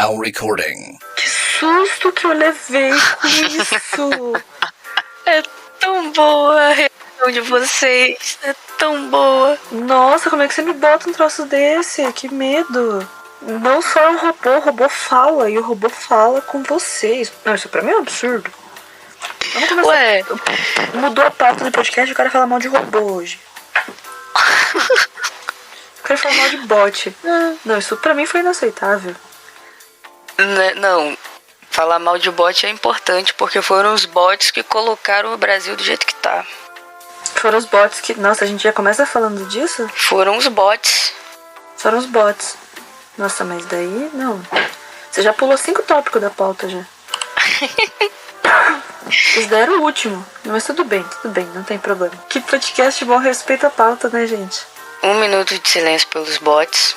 Now recording. Que susto que eu levei com isso. É tão boa a reação de vocês. É tão boa. Nossa, como é que você me bota um troço desse? Que medo. Não só é um robô, o robô fala. E o robô fala com vocês. Não, isso pra mim é um absurdo. Vamos começar. Ué. Mudou a pauta do podcast e o cara fala mal de robô hoje. Eu quero falar mal de bot. Não, isso pra mim foi inaceitável. Não, falar mal de bot é importante, porque foram os bots que colocaram o Brasil do jeito que tá. Foram os bots que... Nossa, a gente já começa falando disso? Foram os bots. Foram os bots. Nossa, mas daí, não. Você já pulou 5 tópicos da pauta já. Vocês deram o último. Mas tudo bem, não tem problema. Que podcast bom, respeita a pauta, né, gente? 1 minuto de silêncio pelos bots.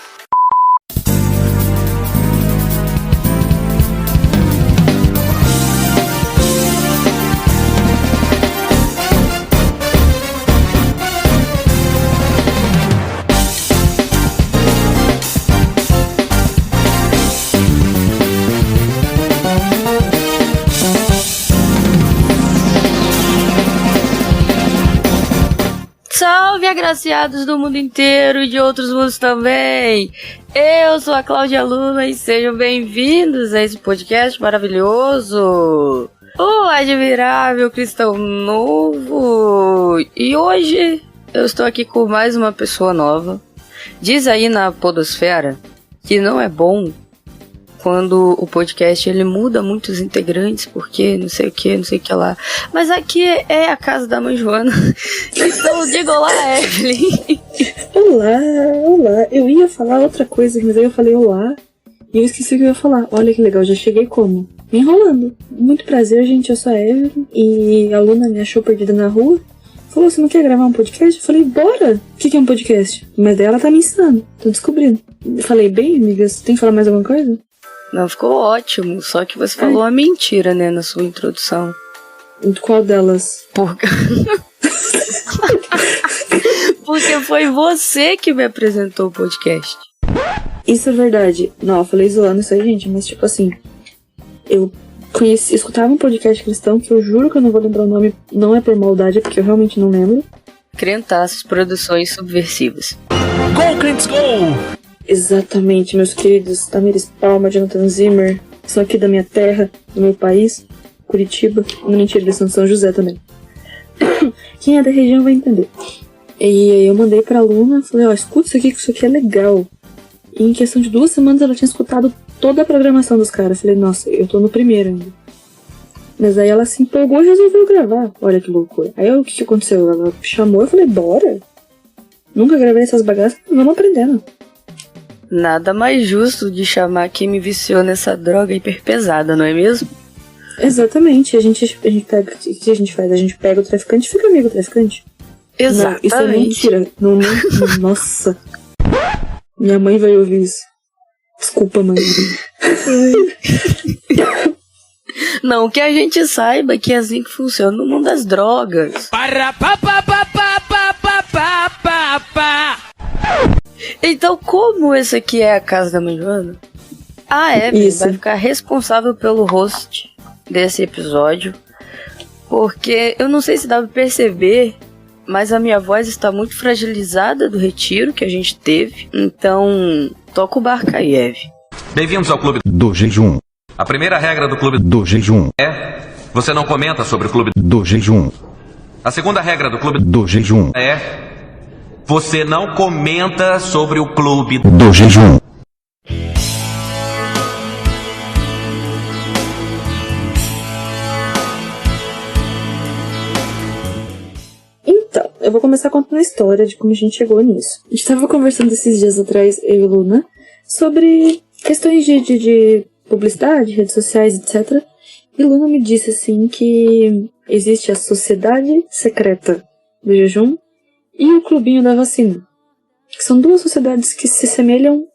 Salve, agraciados do mundo inteiro e de outros mundos também! Eu sou a Cláudia Luna e sejam bem-vindos a esse podcast maravilhoso! O Admirável Cristão Novo! E hoje eu estou aqui com mais uma pessoa nova. Diz aí na podosfera que não é bom quando o podcast ele muda muitos integrantes, porque não sei o que lá. Mas aqui é a casa da mãe Joana. Então diga olá, Evelyn. Olá. Eu ia falar outra coisa, mas aí eu falei olá e eu esqueci o que eu ia falar. Olha que legal, já cheguei como? Me enrolando. Muito prazer, gente, eu sou a Evelyn e a Luna me achou perdida na rua. Falou, você não quer gravar um podcast? Eu falei, bora! O que é um podcast? Mas daí ela tá me ensinando, tô descobrindo. Eu falei, bem, amiga, você tem que falar mais alguma coisa? Não, ficou ótimo, só que você falou uma mentira, né, na sua introdução. Qual delas? Porque foi você que me apresentou o podcast. Isso é verdade. Não, eu falei zoando isso aí, gente, mas tipo assim, eu escutava um podcast cristão que eu juro que eu não vou lembrar o nome, não é por maldade, é porque eu realmente não lembro. Crentaços Produções Subversivas. Go, Crentes, go! Exatamente, meus queridos Tamires Palma, Jonathan Zimmer, são aqui da minha terra, do meu país, Curitiba. Não, mentira, eles são de São José também. Quem é da região vai entender. E aí eu mandei pra Luna, falei, escuta isso aqui, que isso aqui é legal. E em questão de 2 semanas ela tinha escutado toda a programação dos caras. Falei, nossa, eu tô no primeiro ainda. Mas aí ela se empolgou e resolveu gravar. Olha que loucura. Aí o que aconteceu? Ela chamou, eu falei, bora. Nunca gravei essas bagaças, vamos aprendendo. Nada mais justo de chamar quem me viciou nessa droga hiperpesada, não é mesmo? Exatamente. A gente pega, o que a gente faz? A gente pega o traficante e fica amigo do traficante. Exatamente. Não, isso é mentira. Não, nossa. Minha mãe vai ouvir isso. Desculpa, mãe. Não, que a gente saiba que é assim que funciona no mundo das drogas. Então, como esse aqui é a casa da mãe Joana, a Evelyn vai ficar responsável pelo host desse episódio, porque eu não sei se dá pra perceber, mas a minha voz está muito fragilizada do retiro que a gente teve. Então, toca o barco aí, Evelyn. Bem-vindos ao Clube do Jejum. A primeira regra do Clube do Jejum é: você não comenta sobre o Clube do Jejum. A segunda regra do Clube do Jejum é: você não comenta sobre o Clube do Jejum. Então, eu vou começar contando a história de como a gente chegou nisso. A gente estava conversando esses dias atrás, eu e Luna, sobre questões de publicidade, redes sociais, etc. E Luna me disse assim que existe a Sociedade Secreta do Jejum e o Clubinho da Vacina. São 2 sociedades que se semelham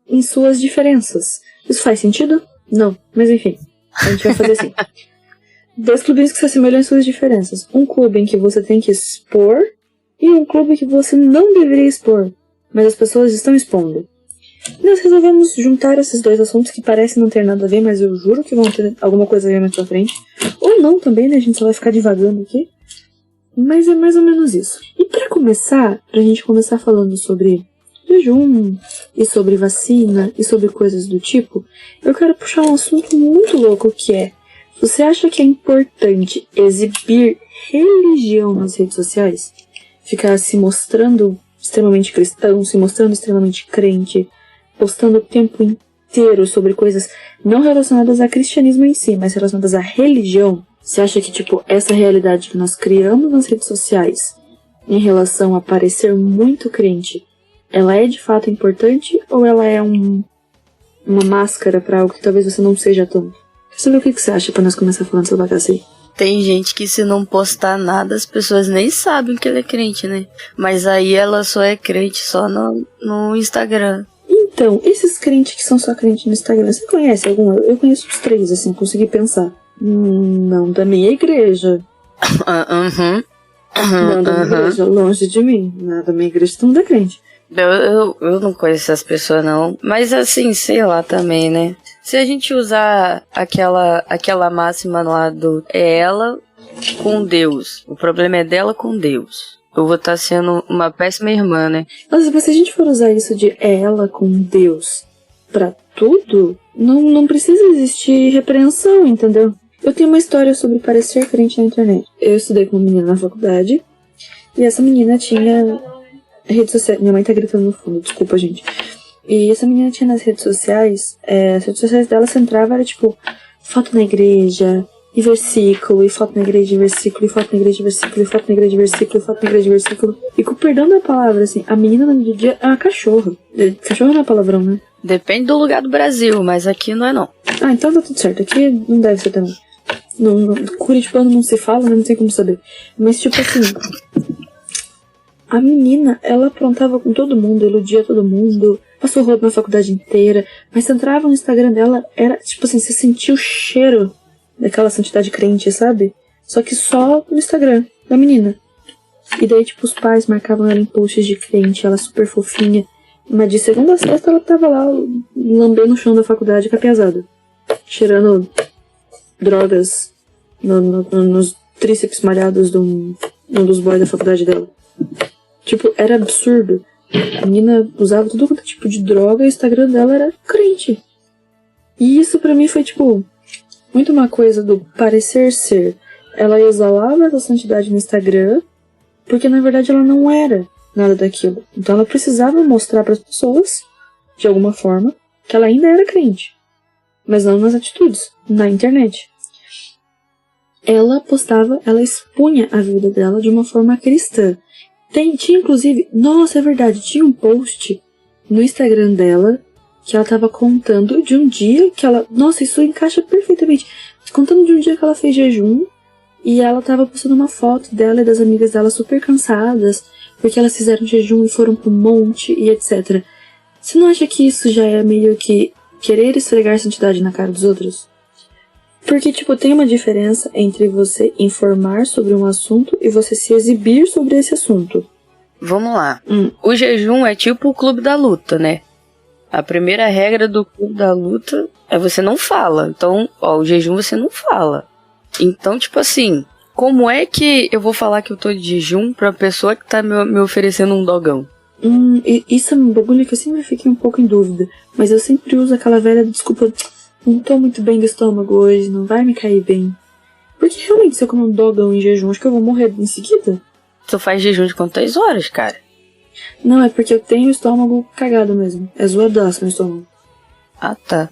em suas diferenças. Isso faz sentido? Não, mas enfim, a gente vai fazer assim. 2 clubinhos que se assemelham em suas diferenças. Um clube em que você tem que expor e um clube que você não deveria expor, mas as pessoas estão expondo. Nós resolvemos juntar esses dois assuntos que parecem não ter nada a ver, mas eu juro que vão ter alguma coisa a ver mais pra frente. Ou não também, né? A gente só vai ficar divagando aqui. Mas é mais ou menos isso. E pra começar, pra gente começar falando sobre jejum, e sobre vacina, e sobre coisas do tipo, eu quero puxar um assunto muito louco que é: você acha que é importante exibir religião nas redes sociais? Ficar se mostrando extremamente cristão, se mostrando extremamente crente, postando o tempo inteiro sobre coisas não relacionadas ao cristianismo em si, mas relacionadas à religião? Você acha que, tipo, essa realidade que nós criamos nas redes sociais em relação a parecer muito crente, ela é de fato importante ou ela é uma máscara pra algo que talvez você não seja tanto? Quer saber o que você acha pra nós começar falando sobre bagaça aí? Tem gente que se não postar nada, as pessoas nem sabem que ele é crente, né? Mas aí ela só é crente só no Instagram. Então, esses crentes que são só crentes no Instagram, você conhece algum? Eu conheço os 3, assim, consegui pensar. Não da minha igreja. Não da minha igreja, longe de mim. Não, da minha igreja todo mundo é crente. Eu não conheço essas pessoas, não. Mas assim, sei lá também, né? Se a gente usar aquela máxima lá do é ela com Deus, o problema é dela com Deus, eu vou estar sendo uma péssima irmã, né? Nossa, mas se a gente for usar isso de é ela com Deus pra tudo, não precisa existir repreensão, entendeu? Eu tenho uma história sobre parecer crente na internet. Eu estudei com uma menina na faculdade, e essa menina tinha redes sociais. Minha mãe tá gritando no fundo, desculpa, gente. E essa menina tinha nas redes sociais, as redes sociais dela se entrava, era tipo, foto na igreja, e versículo, e foto na igreja, e versículo, e foto na igreja, e versículo, e foto na igreja, e versículo, e foto na igreja, e versículo. E com o perdão da palavra, assim, a menina no dia é uma cachorra. Cachorro não é palavrão, né? Depende do lugar do Brasil, mas aqui não é não. Ah, então tá tudo certo. Aqui não deve ser também. Curitibano não se fala, né? Não tem como saber. Mas tipo assim, a menina, ela aprontava com todo mundo, iludia todo mundo, passou roupa na faculdade inteira, mas você entrava no Instagram dela, era tipo assim, você sentia o cheiro daquela santidade crente, sabe? Só que só no Instagram da menina. E daí, tipo, os pais marcavam ela em posts de crente, ela super fofinha. Mas de segunda a sexta ela tava lá lambendo o chão da faculdade com a piazada, cheirando drogas nos tríceps malhados de um dos boys da faculdade dela. Tipo, era absurdo. A menina usava todo quanto tipo de droga e o Instagram dela era crente. E isso pra mim foi, tipo, muito uma coisa do parecer ser. Ela exalava essa santidade no Instagram, porque na verdade ela não era nada daquilo. Então ela precisava mostrar para as pessoas, de alguma forma, que ela ainda era crente. Mas não nas atitudes, na internet. Ela postava, ela expunha a vida dela de uma forma cristã. Tinha inclusive, nossa, é verdade, tinha um post no Instagram dela que ela tava contando de um dia que ela, nossa, isso encaixa perfeitamente, contando de um dia que ela fez jejum e ela tava postando uma foto dela e das amigas dela super cansadas porque elas fizeram jejum e foram pro monte e etc. Você não acha que isso já é meio que querer esfregar santidade na cara dos outros? Porque, tipo, tem uma diferença entre você informar sobre um assunto e você se exibir sobre esse assunto. Vamos lá. O jejum é tipo o clube da luta, né? A primeira regra do clube da luta é você não fala. Então, o jejum você não fala. Então, tipo assim, como é que eu vou falar que eu tô de jejum pra pessoa que tá me oferecendo um dogão? Isso é um bagulho que eu sempre fiquei um pouco em dúvida. Mas eu sempre uso aquela velha desculpa... Não tô muito bem do estômago hoje, não vai me cair bem. Porque realmente, se eu comer um dogão em jejum, acho que eu vou morrer em seguida. Tu faz jejum de quantas horas, cara? Não, é porque eu tenho o estômago cagado mesmo. É zoadaço meu estômago. Ah, tá.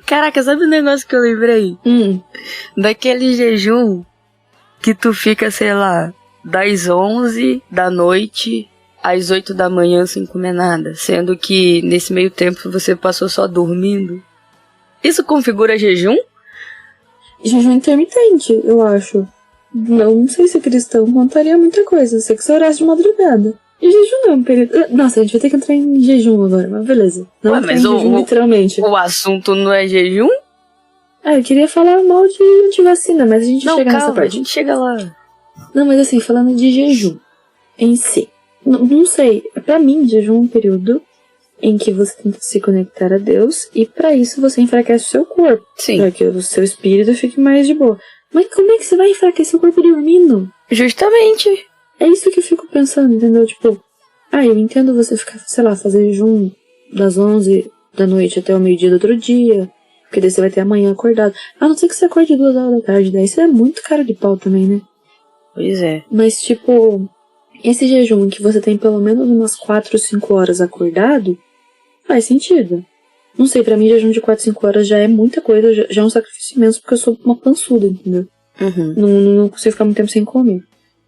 Caraca, sabe o negócio que eu lembrei? Daquele jejum que tu fica, sei lá, das 11 da noite às 8 da manhã sem comer nada, sendo que nesse meio tempo você passou só dormindo. Isso configura jejum? Jejum intermitente, eu acho. Não sei se cristão contaria muita coisa, sei que você orasse de madrugada. E jejum não é um período... Nossa, a gente vai ter que entrar em jejum agora, mas beleza. Não entrar em jejum literalmente. O assunto não é jejum? Eu queria falar mal de antivacina, mas a gente chega nessa parte. A gente chega lá. Não, mas assim, falando de jejum em si. Não sei, pra mim, jejum é um período em que você tenta se conectar a Deus e pra isso você enfraquece o seu corpo. Sim. Pra que o seu espírito fique mais de boa. Mas como é que você vai enfraquecer o corpo dormindo? Justamente. É isso que eu fico pensando, entendeu? Tipo, eu entendo você ficar, sei lá, fazer jejum das 11 da noite até o meio-dia do outro dia, porque daí você vai ter amanhã acordado. A não ser que você acorde 2 horas da tarde, daí isso é muito cara de pau também, né? Pois é. Mas, tipo, esse jejum em que você tem pelo menos umas 4 ou 5 horas acordado, faz sentido. Não sei, pra mim jejum de 4, 5 horas já é muita coisa, já é um sacrifício imenso, porque eu sou uma pançuda, entendeu? Uhum. Não consigo ficar muito tempo sem comer.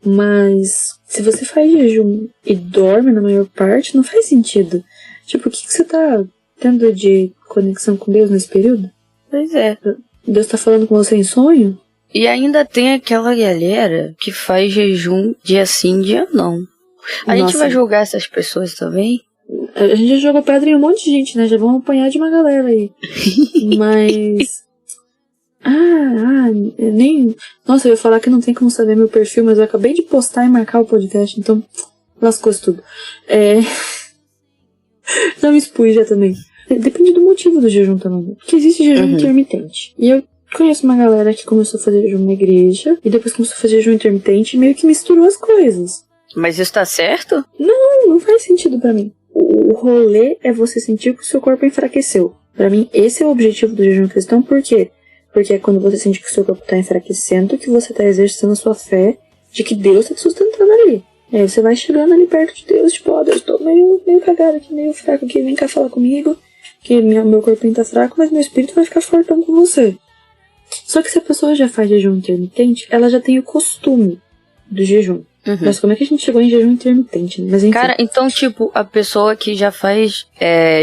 Mas, se você faz jejum e dorme na maior parte, não faz sentido. Tipo, o que você tá tendo de conexão com Deus nesse período? Pois é. Deus tá falando com você em sonho? E ainda tem aquela galera que faz jejum dia sim, dia não. A gente vai julgar essas pessoas também? A gente já jogou pedra em um monte de gente, né? Já vamos apanhar de uma galera aí. Mas... nem... Nossa, eu ia falar que não tem como saber meu perfil, mas eu acabei de postar e marcar o podcast, então lascou-se tudo. Já me expus já também. Depende do motivo do jejum também. Porque existe jejum intermitente. E eu conheço uma galera que começou a fazer jejum na igreja e depois começou a fazer jejum intermitente e meio que misturou as coisas. Mas isso tá certo? Não faz sentido pra mim. O rolê é você sentir que o seu corpo enfraqueceu. Pra mim, esse é o objetivo do jejum cristão. Por quê? Porque é quando você sente que o seu corpo tá enfraquecendo que você tá exercendo a sua fé de que Deus tá te sustentando ali. E aí você vai chegando ali perto de Deus, tipo, Deus, tô meio cagado aqui, meio fraco aqui, vem cá falar comigo, que meu corpinho tá fraco, mas meu espírito vai ficar fortão com você. Só que se a pessoa já faz jejum intermitente, ela já tem o costume do jejum. Mas como é que a gente chegou em jejum intermitente? Mas, enfim. Cara, então, tipo, a pessoa que já faz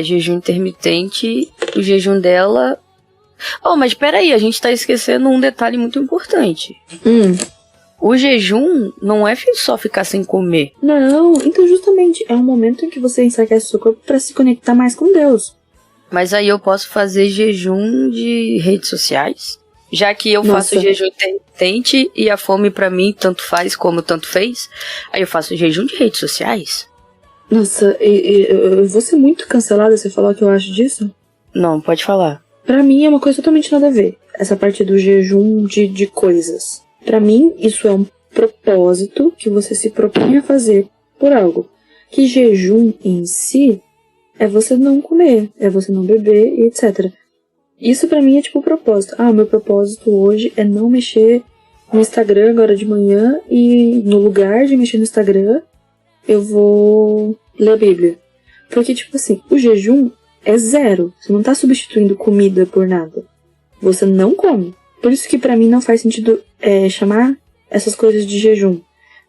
jejum intermitente, o jejum dela... mas peraí, a gente tá esquecendo um detalhe muito importante. O jejum não é só ficar sem comer. Não, então justamente é um momento em que você enfraquece o seu corpo pra se conectar mais com Deus. Mas aí eu posso fazer jejum de redes sociais? Já que eu faço jejum intermitente e a fome pra mim tanto faz como tanto fez, aí eu faço jejum de redes sociais? Nossa, eu vou ser muito cancelada se eu falar o que eu acho disso? Não, pode falar. Pra mim é uma coisa totalmente nada a ver. Essa parte do jejum de coisas. Pra mim, isso é um propósito que você se propõe a fazer por algo. Que jejum em si é você não comer, é você não beber e etc. Isso pra mim é tipo o propósito. O meu propósito hoje é não mexer no Instagram agora de manhã e no lugar de mexer no Instagram, eu vou ler a Bíblia. Porque, tipo assim, o jejum é zero. Você não tá substituindo comida por nada. Você não come. Por isso que pra mim não faz sentido chamar essas coisas de jejum.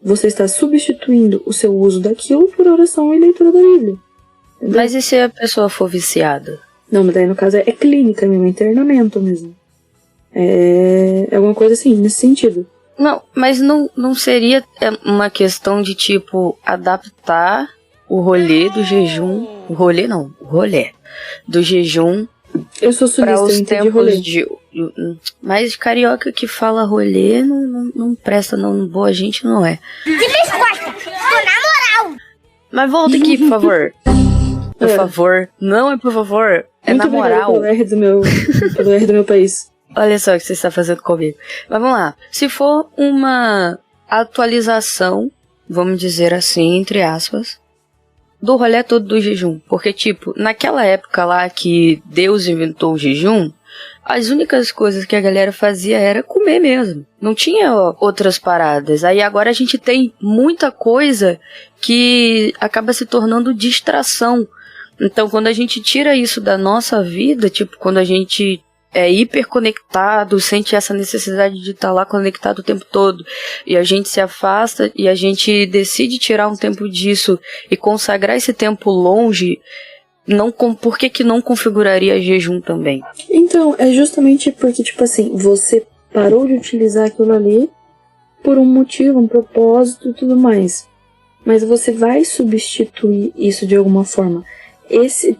Você está substituindo o seu uso daquilo por oração e leitura da Bíblia. Entendeu? Mas e se a pessoa for viciada? Não, mas daí no caso é clínica mesmo, é internamento mesmo. É alguma coisa assim, nesse sentido. Não, mas não seria uma questão de, tipo, adaptar o rolê do jejum... O rolê do jejum... Eu sou sulista, eu entendi rolê. Mas carioca que fala rolê não presta, não. Boa gente não é. Na moral! Mas volta aqui, por favor. Por favor. Não é por favor. É muito na moral. Pelo R do meu país. Olha só o que você está fazendo comigo. Mas vamos lá. Se for uma atualização, vamos dizer assim, entre aspas, do rolê todo do jejum. Porque, tipo, naquela época lá que Deus inventou o jejum, as únicas coisas que a galera fazia era comer mesmo. Não tinha outras paradas. Aí agora a gente tem muita coisa que acaba se tornando distração. Então, quando a gente tira isso da nossa vida, tipo, quando a gente é hiperconectado, sente essa necessidade de estar lá conectado o tempo todo, e a gente se afasta e a gente decide tirar um tempo disso e consagrar esse tempo longe, por que não configuraria jejum também? Então, é justamente porque, tipo assim, você parou de utilizar aquilo ali por um motivo, um propósito e tudo mais. Mas você vai substituir isso de alguma forma.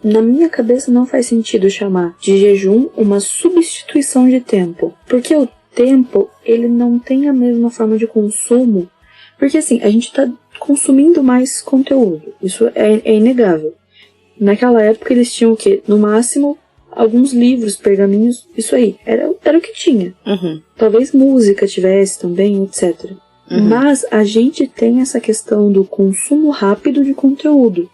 Na minha cabeça não faz sentido chamar de jejum uma substituição de tempo. Porque o tempo, ele não tem a mesma forma de consumo. Porque assim, a gente tá consumindo mais conteúdo. Isso é inegável. Naquela época eles tinham o quê? No máximo, alguns livros, pergaminhos, isso aí. Era o que tinha. Uhum. Talvez música tivesse também, etc. Mas a gente tem essa questão do consumo rápido de conteúdo.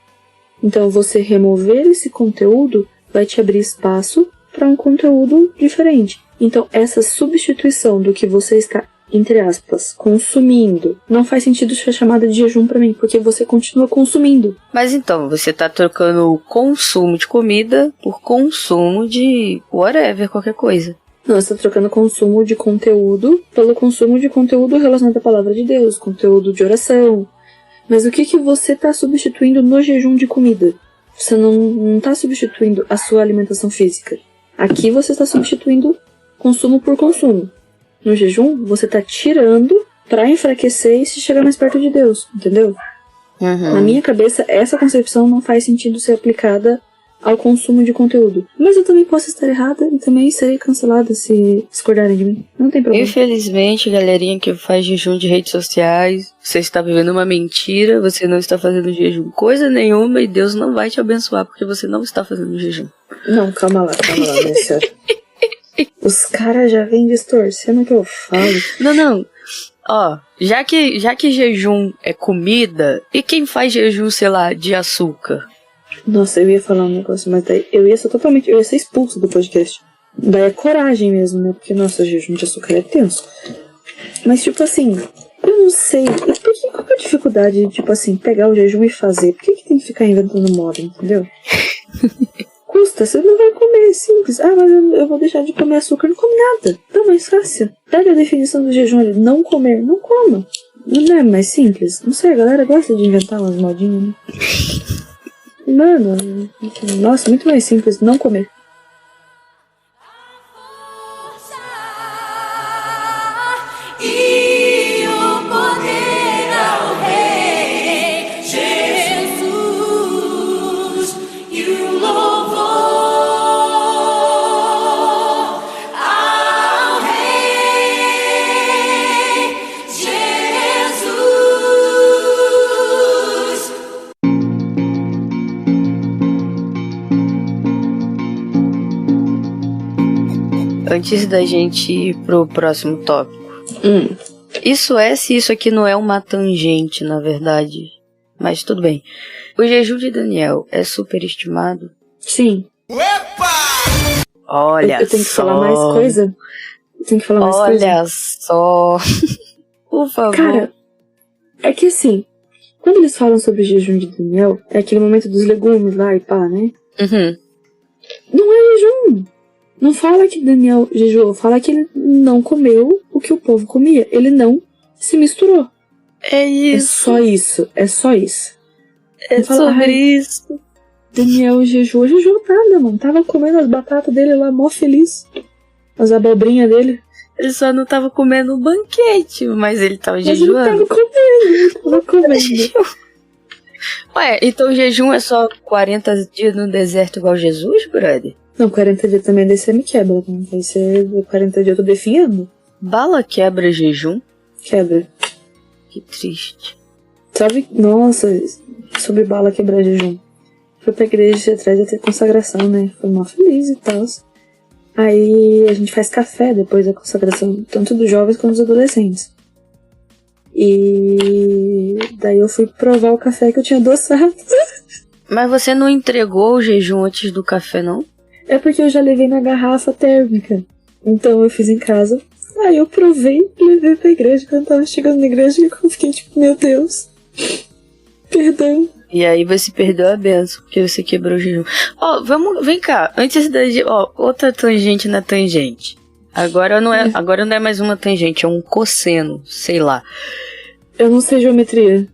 Então você remover esse conteúdo vai te abrir espaço para um conteúdo diferente. Então essa substituição do que você está, entre aspas, consumindo, não faz sentido ser chamada de jejum para mim, porque você continua consumindo. Mas então, você tá trocando o consumo de comida por consumo de whatever, qualquer coisa. Não, você está trocando consumo de conteúdo pelo consumo de conteúdo relacionado à palavra de Deus, conteúdo de oração. Mas o que você está substituindo no jejum de comida? Você não está substituindo a sua alimentação física. Aqui você está substituindo consumo por consumo. No jejum, você está tirando para enfraquecer e se chegar mais perto de Deus, entendeu? Na minha cabeça, essa concepção não faz sentido ser aplicada ao consumo de conteúdo. Mas eu também posso estar errada e também serei cancelada se discordarem de mim. Não tem problema. Infelizmente, galerinha que faz jejum de redes sociais, você está vivendo uma mentira, você não está fazendo jejum coisa nenhuma e Deus não vai te abençoar porque você não está fazendo jejum. Não, calma lá, minha senhora. Os caras já vêm distorcendo o que eu falo. Não. Ó, já que jejum é comida, e quem faz jejum, sei lá, de açúcar? Nossa, eu ia falar um negócio, mas daí eu ia ser expulso do podcast. Daí é coragem mesmo, né? Porque, nossa, jejum de açúcar é tenso. Mas, tipo assim, eu não sei. Qual que é a dificuldade de, tipo assim, pegar o jejum e fazer? Por que tem que ficar inventando moda, entendeu? Custa, você não vai comer, é simples. Ah, mas eu vou deixar de comer açúcar, não come nada. Tá mais fácil. Pega a definição do jejum ali, não comer, não coma. Não é mais simples? Não sei, a galera gosta de inventar umas modinhas, né? Mano, nossa, muito mais simples, não comer. E o poder ao Rei Jesus e o louvor ao Rei Jesus. Antes da gente ir pro próximo tópico. Isso é se isso aqui não é uma tangente, na verdade. Mas tudo bem. O jejum de Daniel é superestimado? Sim. Olha eu tenho que só. falar mais coisa? Eu tenho que falar mais coisa? Olha só. Por favor. Cara, é que assim, quando eles falam sobre o jejum de Daniel, é aquele momento dos legumes lá e pá, né? Uhum. Não é jejum. Não fala que Daniel jejuou, fala que ele não comeu o que o povo comia. Ele não se misturou. É isso. É só isso. É sobre isso. Daniel jejuou nada, mano. Tava comendo as batatas dele lá, mó feliz. As abobrinhas dele. Ele só não tava comendo o banquete, mas ele tava Mas jejuando. ele tava comendo. Ué, então o jejum é só 40 dias no deserto igual Jesus, brother? Não, 40 dias também daí você me quebra. Não vai ser 40 dias eu tô definhando. Bala quebra jejum? Quebra. Que triste. Sabe, nossa, sobre bala quebrar jejum. Fui pra igreja atrás de ter consagração, né? Foi mó feliz e tal. Aí a gente faz café depois da consagração, tanto dos jovens quanto dos adolescentes. E daí eu fui provar o café que eu tinha adoçado. Mas você não entregou o jejum antes do café, não? É porque eu já levei na garrafa térmica. Então eu fiz em casa. Aí eu provei e levei pra igreja. Quando eu tava chegando na igreja, eu fiquei tipo, meu Deus. Perdão. E aí você perdeu a benção, porque você quebrou o jejum. Ó, vem cá. Antes da... outra tangente na tangente. Agora não é mais uma tangente, é um cosseno, sei lá. Eu não sei geometria.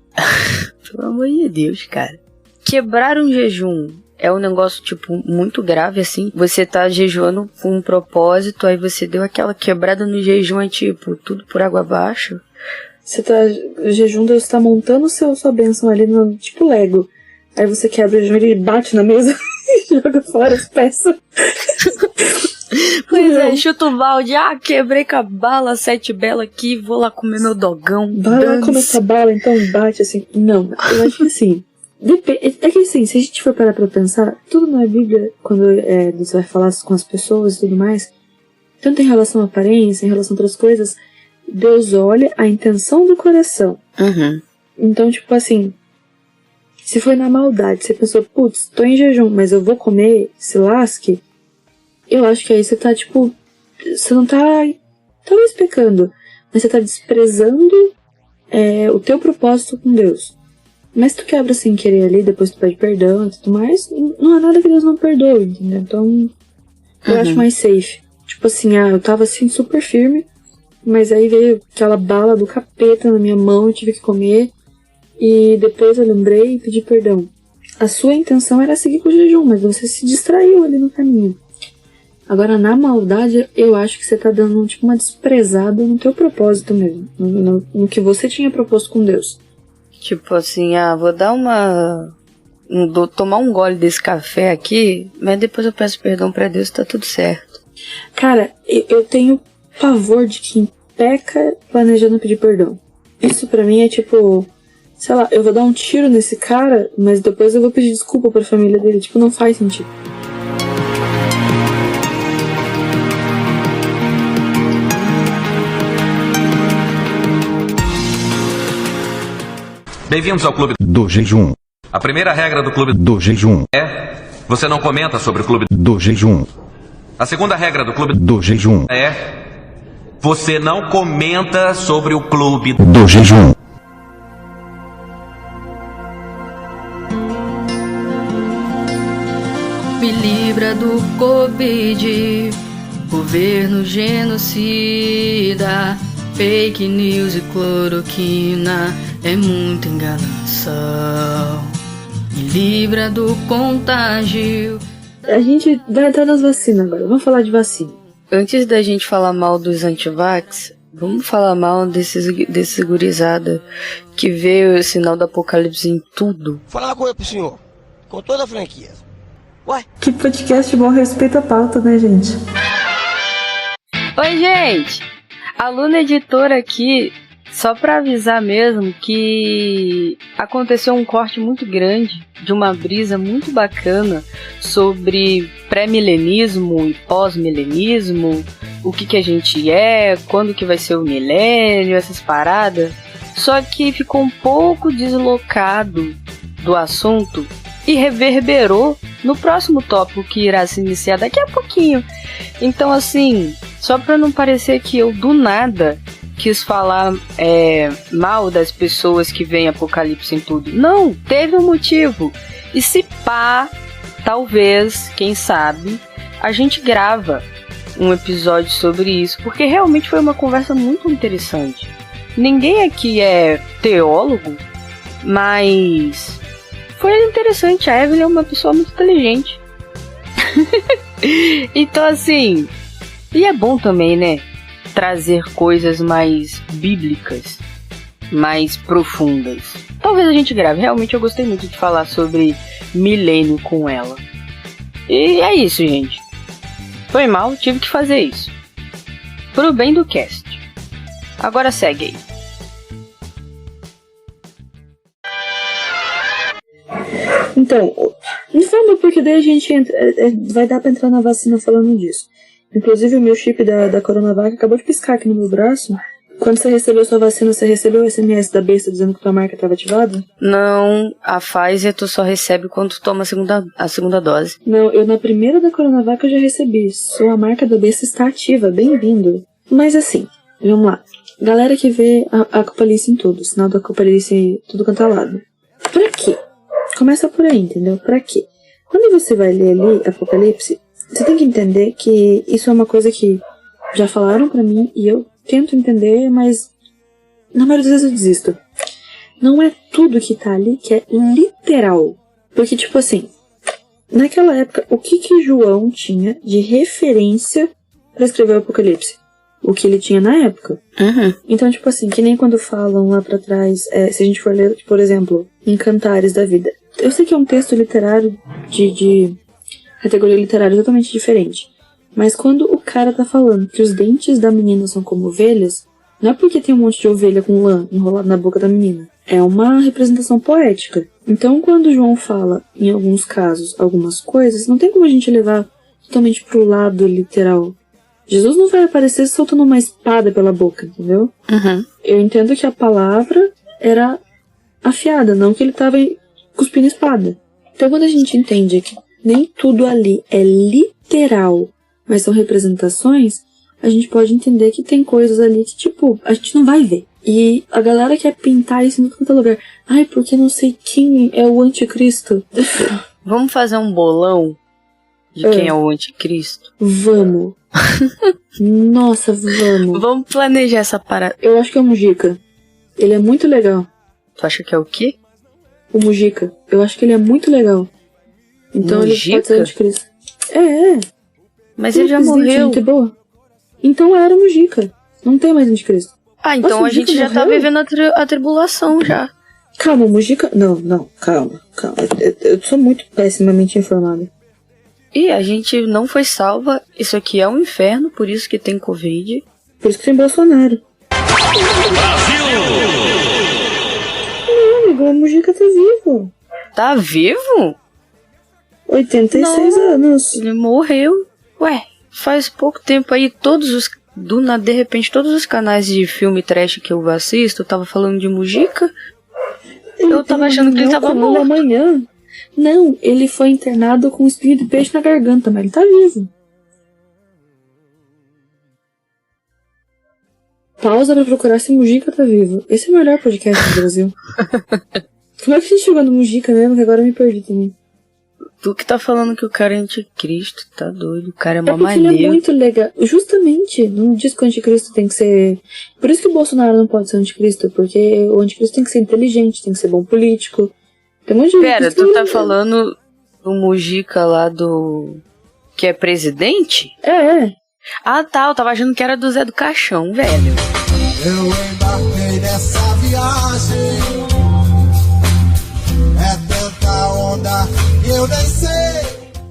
Pelo amor de Deus, cara. Quebrar um jejum é um negócio, tipo, muito grave, assim. Você tá jejuando com um propósito, aí você deu aquela quebrada no jejum, é tipo, tudo por água abaixo. Você tá... O jejum, Deus tá montando sua bênção ali no tipo Lego. Aí você quebra o jejum, ele bate na mesa e joga fora as peças. Pois é, chuta o balde. Ah, quebrei com a bala, 7 bela aqui, vou lá comer meu dogão. Vai lá comer essa bala, então bate assim. Não, eu acho que assim, É que assim, se a gente for parar pra pensar, tudo na Bíblia, quando Deus vai falar com as pessoas e tudo mais, tanto em relação à aparência, em relação a outras coisas, Deus olha a intenção do coração. Uhum. Então, tipo assim, se foi na maldade, você pensou, putz, tô em jejum, mas eu vou comer, se lasque, eu acho que aí você tá, tipo, você não tá talvez pecando, mas você tá desprezando o teu propósito com Deus. Mas tu quebra sem querer ali, depois tu pede perdão e tudo mais, não há nada que Deus não perdoe, entendeu? Então, eu acho mais safe. Tipo assim, eu tava assim super firme, mas aí veio aquela bala do capeta na minha mão, eu tive que comer, e depois eu lembrei e pedi perdão. A sua intenção era seguir com o jejum, mas você se distraiu ali no caminho. Agora, na maldade, eu acho que você tá dando tipo uma desprezada no teu propósito mesmo, no que você tinha proposto com Deus. Tipo assim, vou dar tomar um gole desse café aqui, mas depois eu peço perdão pra Deus, tá tudo certo. Cara, eu tenho pavor de quem peca planejando pedir perdão. Isso pra mim é tipo, sei lá, eu vou dar um tiro nesse cara, mas depois eu vou pedir desculpa pra família dele. Tipo, não faz sentido. Bem-vindos ao Clube Do Jejum. A primeira regra do Clube Do Jejum. é: você não comenta sobre o Clube. Do Jejum. A segunda regra do Clube Do Jejum. é: você não comenta sobre o Clube. Do Jejum. Me livra do Covid, governo genocida, fake news e cloroquina, é muita enganação. Me livra do contágio. A gente vai entrar nas vacinas agora. Vamos falar de vacina. Antes da gente falar mal dos antivax, vamos falar mal desse gurizada que vê o sinal do apocalipse em tudo. Vou falar uma coisa pro senhor, com toda a franquia. Ué? Que podcast bom, respeita a pauta, né, gente? Oi, gente! Aluna editora aqui, só pra avisar mesmo que aconteceu um corte muito grande de uma brisa muito bacana sobre pré-milenismo e pós-milenismo, o que a gente é, quando que vai ser o milênio, essas paradas. Só que ficou um pouco deslocado do assunto e reverberou no próximo tópico que irá se iniciar daqui a pouquinho. Então, assim, só pra não parecer que eu do nada quis falar mal das pessoas que veem apocalipse em tudo. Não, teve um motivo. E se pá, talvez, quem sabe, a gente grava um episódio sobre isso, porque realmente foi uma conversa muito interessante. Ninguém aqui é teólogo, mas foi interessante. A Evelyn é uma pessoa muito inteligente. Então, assim, e é bom também, né, trazer coisas mais bíblicas, mais profundas. Talvez a gente grave. Realmente eu gostei muito de falar sobre milênio com ela. E é isso, gente. Foi mal, tive que fazer isso. Pro bem do cast. Agora segue aí. Então, me fala porque daí a gente entra, vai dar pra entrar na vacina falando disso. Inclusive o meu chip da Coronavac acabou de piscar aqui no meu braço. Quando você recebeu sua vacina, você recebeu o SMS da besta dizendo que tua marca estava ativada? Não, a Pfizer tu só recebe quando tu toma a segunda dose. Não, eu na primeira da Coronavac eu já recebi. Sua marca da besta está ativa, bem-vindo. Mas assim, vamos lá. Galera que vê a Apocalipse em tudo, sinal do Apocalipse em tudo quanto é lado. Pra quê? Começa por aí, entendeu? Pra quê? Quando você vai ler ali Apocalipse, você tem que entender que isso é uma coisa que já falaram pra mim e eu tento entender, mas na maioria das vezes eu desisto. Não é tudo que tá ali que é literal. Porque, tipo assim, naquela época, o que João tinha de referência pra escrever o Apocalipse? O que ele tinha na época. Uhum. Então, tipo assim, que nem quando falam lá pra trás, se a gente for ler, por exemplo, em Cantares da Vida. Eu sei que é um texto literário de categoria literária totalmente diferente. Mas quando o cara tá falando que os dentes da menina são como ovelhas, não é porque tem um monte de ovelha com lã enrolado na boca da menina. é uma representação poética. Então, quando João fala, em alguns casos, algumas coisas, não tem como a gente levar totalmente pro lado literal. Jesus não vai aparecer soltando uma espada pela boca, entendeu? Uhum. Eu entendo que a palavra era afiada, não que ele tava cuspindo espada. Então, quando a gente entende que nem tudo ali é literal, mas são representações, a gente pode entender que tem coisas ali que, tipo, a gente não vai ver. E a galera quer pintar isso em todo lugar. Ai, porque não sei quem é o anticristo. Vamos fazer um bolão de quem é o anticristo? Vamos. Nossa, vamos. Vamos planejar essa parada. Eu acho que é o Mujica. Ele é muito legal. Tu acha que é o quê? O Mujica. Eu acho que ele é muito legal. Então Mujica? ele pode ser anticristo. É. Mas ele já morreu. Gente boa. Então era o Mujica. Não tem mais anticristo. Ah, então Nossa, a gente já tá morreu? vivendo a tribulação já. Calma, o Mujica... Não, calma. Eu sou muito pessimamente informada. E a gente não foi salva. Isso aqui é um inferno, por isso que tem Covid. Por isso que tem Bolsonaro. Não, amigo, o Mujica tá vivo. Tá vivo? 86 anos. Ele morreu. Ué, faz pouco tempo aí, de repente, todos os canais de filme trash que eu assisto, eu tava falando de Mujica. Eu tava achando que ele tava morto. Amanhã. Não, ele foi internado com um espinho de peixe na garganta, mas ele tá vivo. Pausa pra procurar se Mujica tá vivo. Esse é o melhor podcast do Brasil. Como é que a gente chegou no Mujica mesmo? Que agora eu me perdi também. Tu que tá falando que o cara é anticristo, tá doido. O cara é uma porque maneira. ele é muito legal. Justamente, não diz que o anticristo tem que ser... Por isso que o Bolsonaro não pode ser anticristo, porque o anticristo tem que ser inteligente, tem que ser bom político. Tem um monte de Pera, tu tá falando do Mujica lá do... que é presidente? É. Ah, tá, eu tava achando que era do Zé do Caixão, velho. Eu embarquei nessa viagem. É tanta onda que eu nem sei.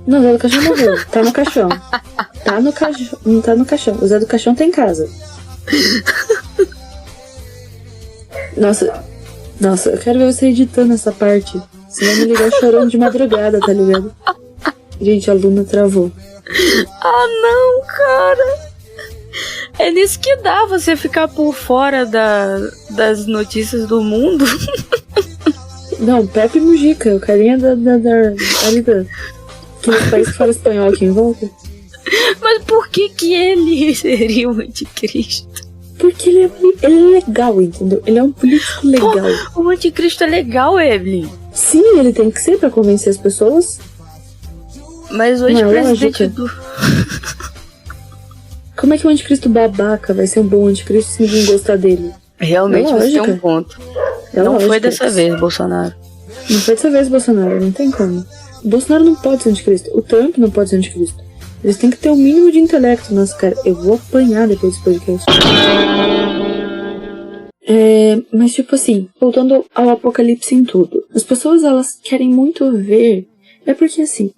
Não, o Zé do Caixão morreu. Tá no caixão. Não tá no caixão. O Zé do Caixão tá em casa. Nossa, eu quero ver você editando essa parte. Senão me ligar chorando de madrugada, tá ligado? Gente, a Luna travou. Ah, não, cara. É nisso que dá você ficar por fora das notícias do mundo. Não, Pepe Mujica, o carinha ali aquele país que fala espanhol aqui em volta. Mas por que ele seria o anticristo? Porque ele é legal, entendeu? Ele é um político legal. Pô, o anticristo é legal, Evelyn. Sim, ele tem que ser pra convencer as pessoas. Mas hoje o presidente do... Como é que o anticristo babaca vai ser um bom anticristo se ninguém gostar dele? Realmente você tem um ponto. Não foi dessa vez, Bolsonaro. Não foi dessa vez, Bolsonaro. Não tem como. O Bolsonaro não pode ser anticristo. O Trump não pode ser anticristo. Eles têm que ter o mínimo de intelecto. Nossa, cara, eu vou apanhar depois desse podcast. Mas tipo assim, voltando ao apocalipse em tudo. As pessoas, elas querem muito ver. É porque assim,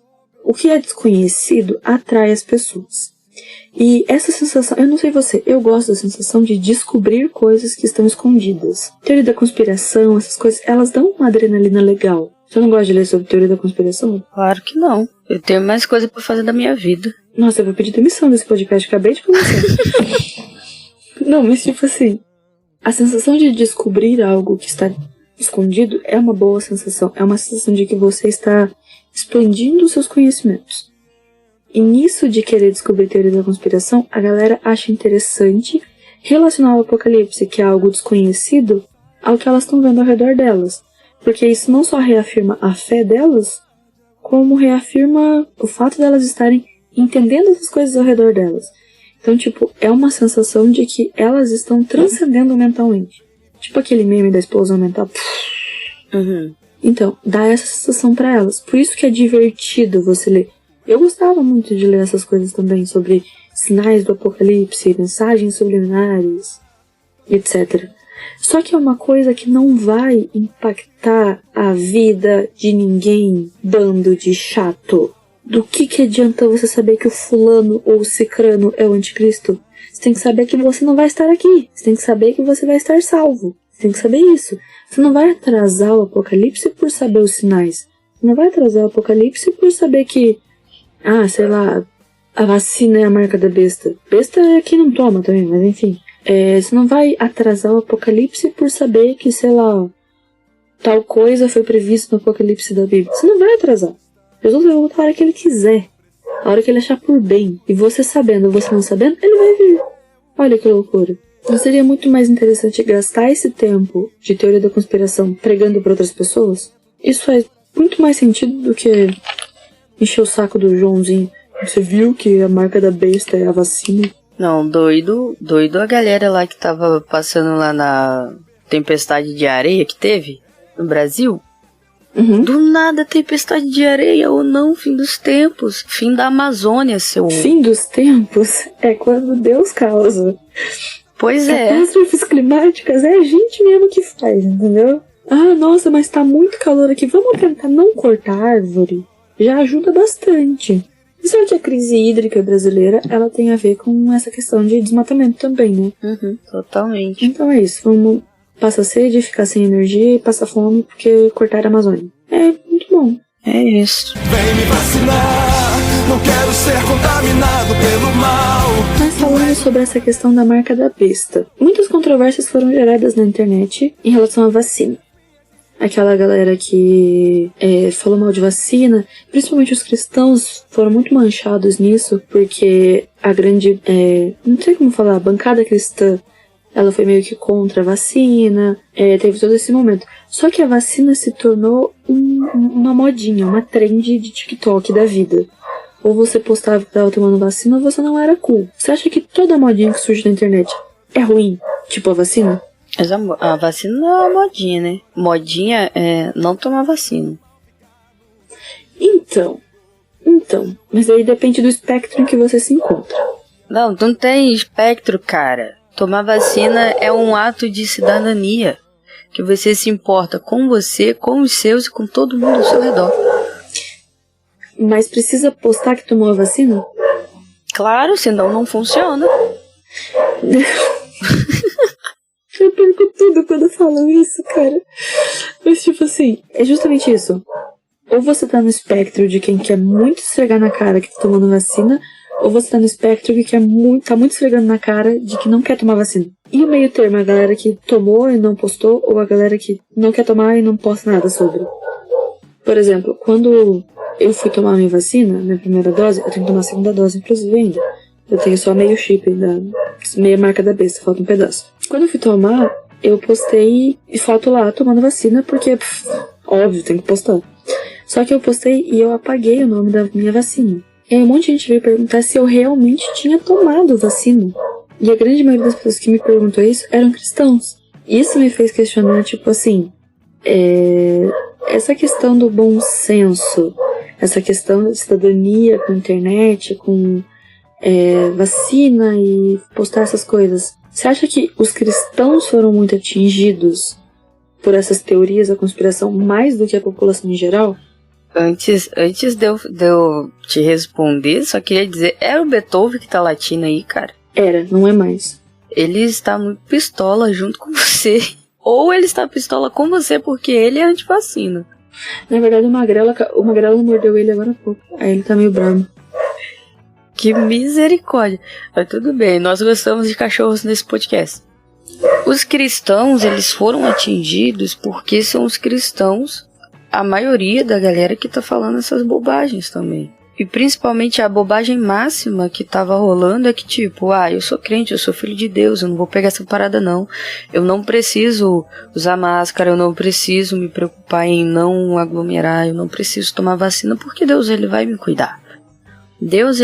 o que é desconhecido atrai as pessoas. E essa sensação, eu não sei você, eu gosto da sensação de descobrir coisas que estão escondidas. Teoria da conspiração, essas coisas, elas dão uma adrenalina legal. Você não gosta de ler sobre teoria da conspiração? Claro que não. Eu tenho mais coisa pra fazer da minha vida. Nossa, eu vou pedir demissão desse podcast, acabei de começar. Não, mas tipo assim, a sensação de descobrir algo que está escondido é uma boa sensação. É uma sensação de que você está expandindo os seus conhecimentos. E nisso de querer descobrir teoria da conspiração, a galera acha interessante relacionar o apocalipse, que é algo desconhecido, ao que elas estão vendo ao redor delas. Porque isso não só reafirma a fé delas, como reafirma o fato delas estarem entendendo essas coisas ao redor delas. Então, tipo, é uma sensação de que elas estão transcendendo mentalmente. Tipo aquele meme da explosão mental. Uhum. Então, dá essa sensação pra elas. Por isso que é divertido você ler. Eu gostava muito de ler essas coisas também, sobre sinais do apocalipse, mensagens subliminares, etc. Só que é uma coisa que não vai impactar a vida de ninguém, bando de chato. Do que adianta você saber que o fulano ou o cicrano é o anticristo? Você tem que saber que você não vai estar aqui. Você tem que saber que você vai estar salvo. Tem que saber isso. Você não vai atrasar o apocalipse por saber os sinais. Você não vai atrasar o apocalipse por saber que, sei lá, a vacina é a marca da besta. Besta é quem não toma também, mas enfim. Você não vai atrasar o apocalipse por saber que, sei lá, tal coisa foi prevista no apocalipse da Bíblia. Você não vai atrasar. Jesus vai voltar a hora que ele quiser. A hora que ele achar por bem. E você sabendo, você não sabendo, ele vai vir. Olha que loucura. Não seria muito mais interessante gastar esse tempo de teoria da conspiração pregando para outras pessoas? Isso faz muito mais sentido do que encher o saco do Joãozinho. Você viu que a marca da besta é a vacina? Não, doido a galera lá que tava passando lá na tempestade de areia que teve no Brasil. Uhum. Do nada, tempestade de areia ou não, fim dos tempos, fim da Amazônia, seu... Fim dos tempos é quando Deus causa. Pois é. Catástrofes climáticas é a gente mesmo que faz, entendeu? Nossa, mas tá muito calor aqui, vamos tentar não cortar árvore. Já ajuda bastante. E só que a crise hídrica brasileira, ela tem a ver com essa questão de desmatamento também, né? Uhum, totalmente. Então é isso, vamos passar sede, ficar sem energia e passar fome porque cortaram a Amazônia. É muito bom. É isso. Vem me vacinar, não quero ser contaminado pelo mal. Mas falando sobre essa questão da marca da besta, muitas controvérsias foram geradas na internet em relação à vacina. Aquela galera que falou mal de vacina, principalmente os cristãos, foram muito manchados nisso, porque a grande, não sei como falar, a bancada cristã, ela foi meio que contra a vacina, teve todo esse momento. Só que a vacina se tornou uma modinha, uma trend de TikTok da vida. Ou você postava que estava tomando vacina ou você não era cool. Você acha que toda modinha que surge na internet é ruim? Tipo a vacina? Mas a vacina não é uma modinha, né? Modinha é não tomar vacina. Então, mas aí depende do espectro em que você se encontra. Não tem espectro, cara. Tomar vacina é um ato de cidadania. Que você se importa com você, com os seus e com todo mundo ao seu redor. Mas precisa postar que tomou a vacina? Claro, senão não funciona. Eu perco tudo quando eu falo isso, cara. Mas tipo assim, é justamente isso. Ou você tá no espectro de quem quer muito esfregar na cara que tá tomando vacina, ou você tá no espectro que tá muito esfregando na cara de que não quer tomar vacina. E o meio termo, a galera que tomou e não postou, ou a galera que não quer tomar e não posta nada sobre. Por exemplo, quando eu fui tomar minha vacina, minha primeira dose, eu tenho que tomar a segunda dose, inclusive, ainda. Eu tenho só meio chip, meia marca da besta, falta um pedaço. Quando eu fui tomar, eu postei foto lá tomando vacina, porque, óbvio, tem que postar. Só que eu postei e eu apaguei o nome da minha vacina. E aí um monte de gente veio perguntar se eu realmente tinha tomado vacina. E a grande maioria das pessoas que me perguntou isso eram cristãos. Isso me fez questionar, tipo assim, essa questão do bom senso, essa questão da cidadania com a internet, com vacina e postar essas coisas. Você acha que os cristãos foram muito atingidos por essas teorias da conspiração mais do que a população em geral? Antes de eu te responder, só queria dizer, era o Beethoven que tá latindo aí, cara? Era, não é mais. Ele está muito pistola junto com você. Ou ele está pistola com você porque ele é antivacina. Na verdade, o Magrelo mordeu ele agora há pouco. Aí ele tá meio bravo. Que misericórdia. Mas tudo bem, nós gostamos de cachorros nesse podcast. Os cristãos, eles foram atingidos porque são os cristãos, a maioria da galera que tá falando essas bobagens também. E principalmente a bobagem máxima que tava rolando é que tipo, eu sou crente, eu sou filho de Deus, eu não vou pegar essa parada não. Eu não preciso usar máscara, eu não preciso me preocupar em não aglomerar, eu não preciso tomar vacina porque Deus, ele vai me cuidar. Deus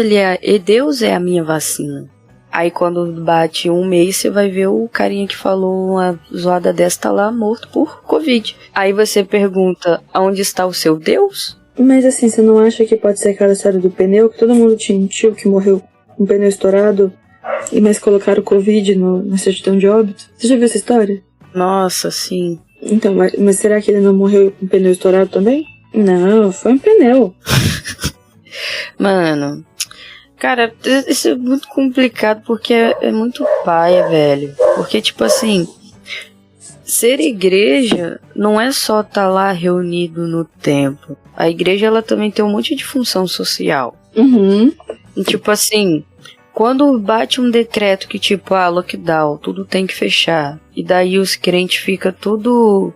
é a minha vacina. Aí quando bate um mês, você vai ver o carinha que falou uma zoada dessa tá lá morto por Covid. Aí você pergunta, aonde está o seu Deus? Mas assim, você não acha que pode ser aquela história do pneu? Que todo mundo tinha um tio que morreu com o pneu estourado, mas colocaram Covid na certidão de óbito? Você já viu essa história? Nossa, sim. Então, mas será que ele não morreu com o pneu estourado também? Não, foi um pneu. Mano, cara, isso é muito complicado porque é muito paia, velho. Porque, tipo assim, ser igreja não é só estar lá reunido no templo. A igreja, ela também tem um monte de função social. Uhum. E, tipo assim, quando bate um decreto que tipo, lockdown, tudo tem que fechar, e daí os crentes ficam tudo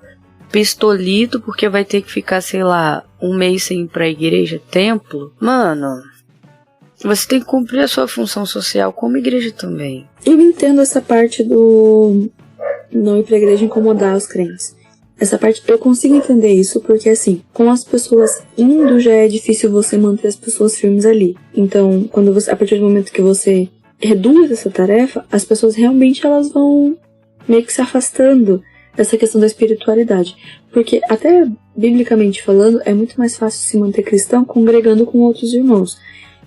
pistolito porque vai ter que ficar, sei lá, um mês sem ir pra igreja, templo, mano, você tem que cumprir a sua função social como igreja também. Eu entendo essa parte do não ir pra igreja incomodar os crentes. Essa parte, eu consigo entender isso, porque assim, com as pessoas indo, já é difícil você manter as pessoas firmes ali. Então, quando você, a partir do momento que você reduz essa tarefa, as pessoas realmente elas vão meio que se afastando dessa questão da espiritualidade. Porque até biblicamente falando, é muito mais fácil se manter cristão congregando com outros irmãos.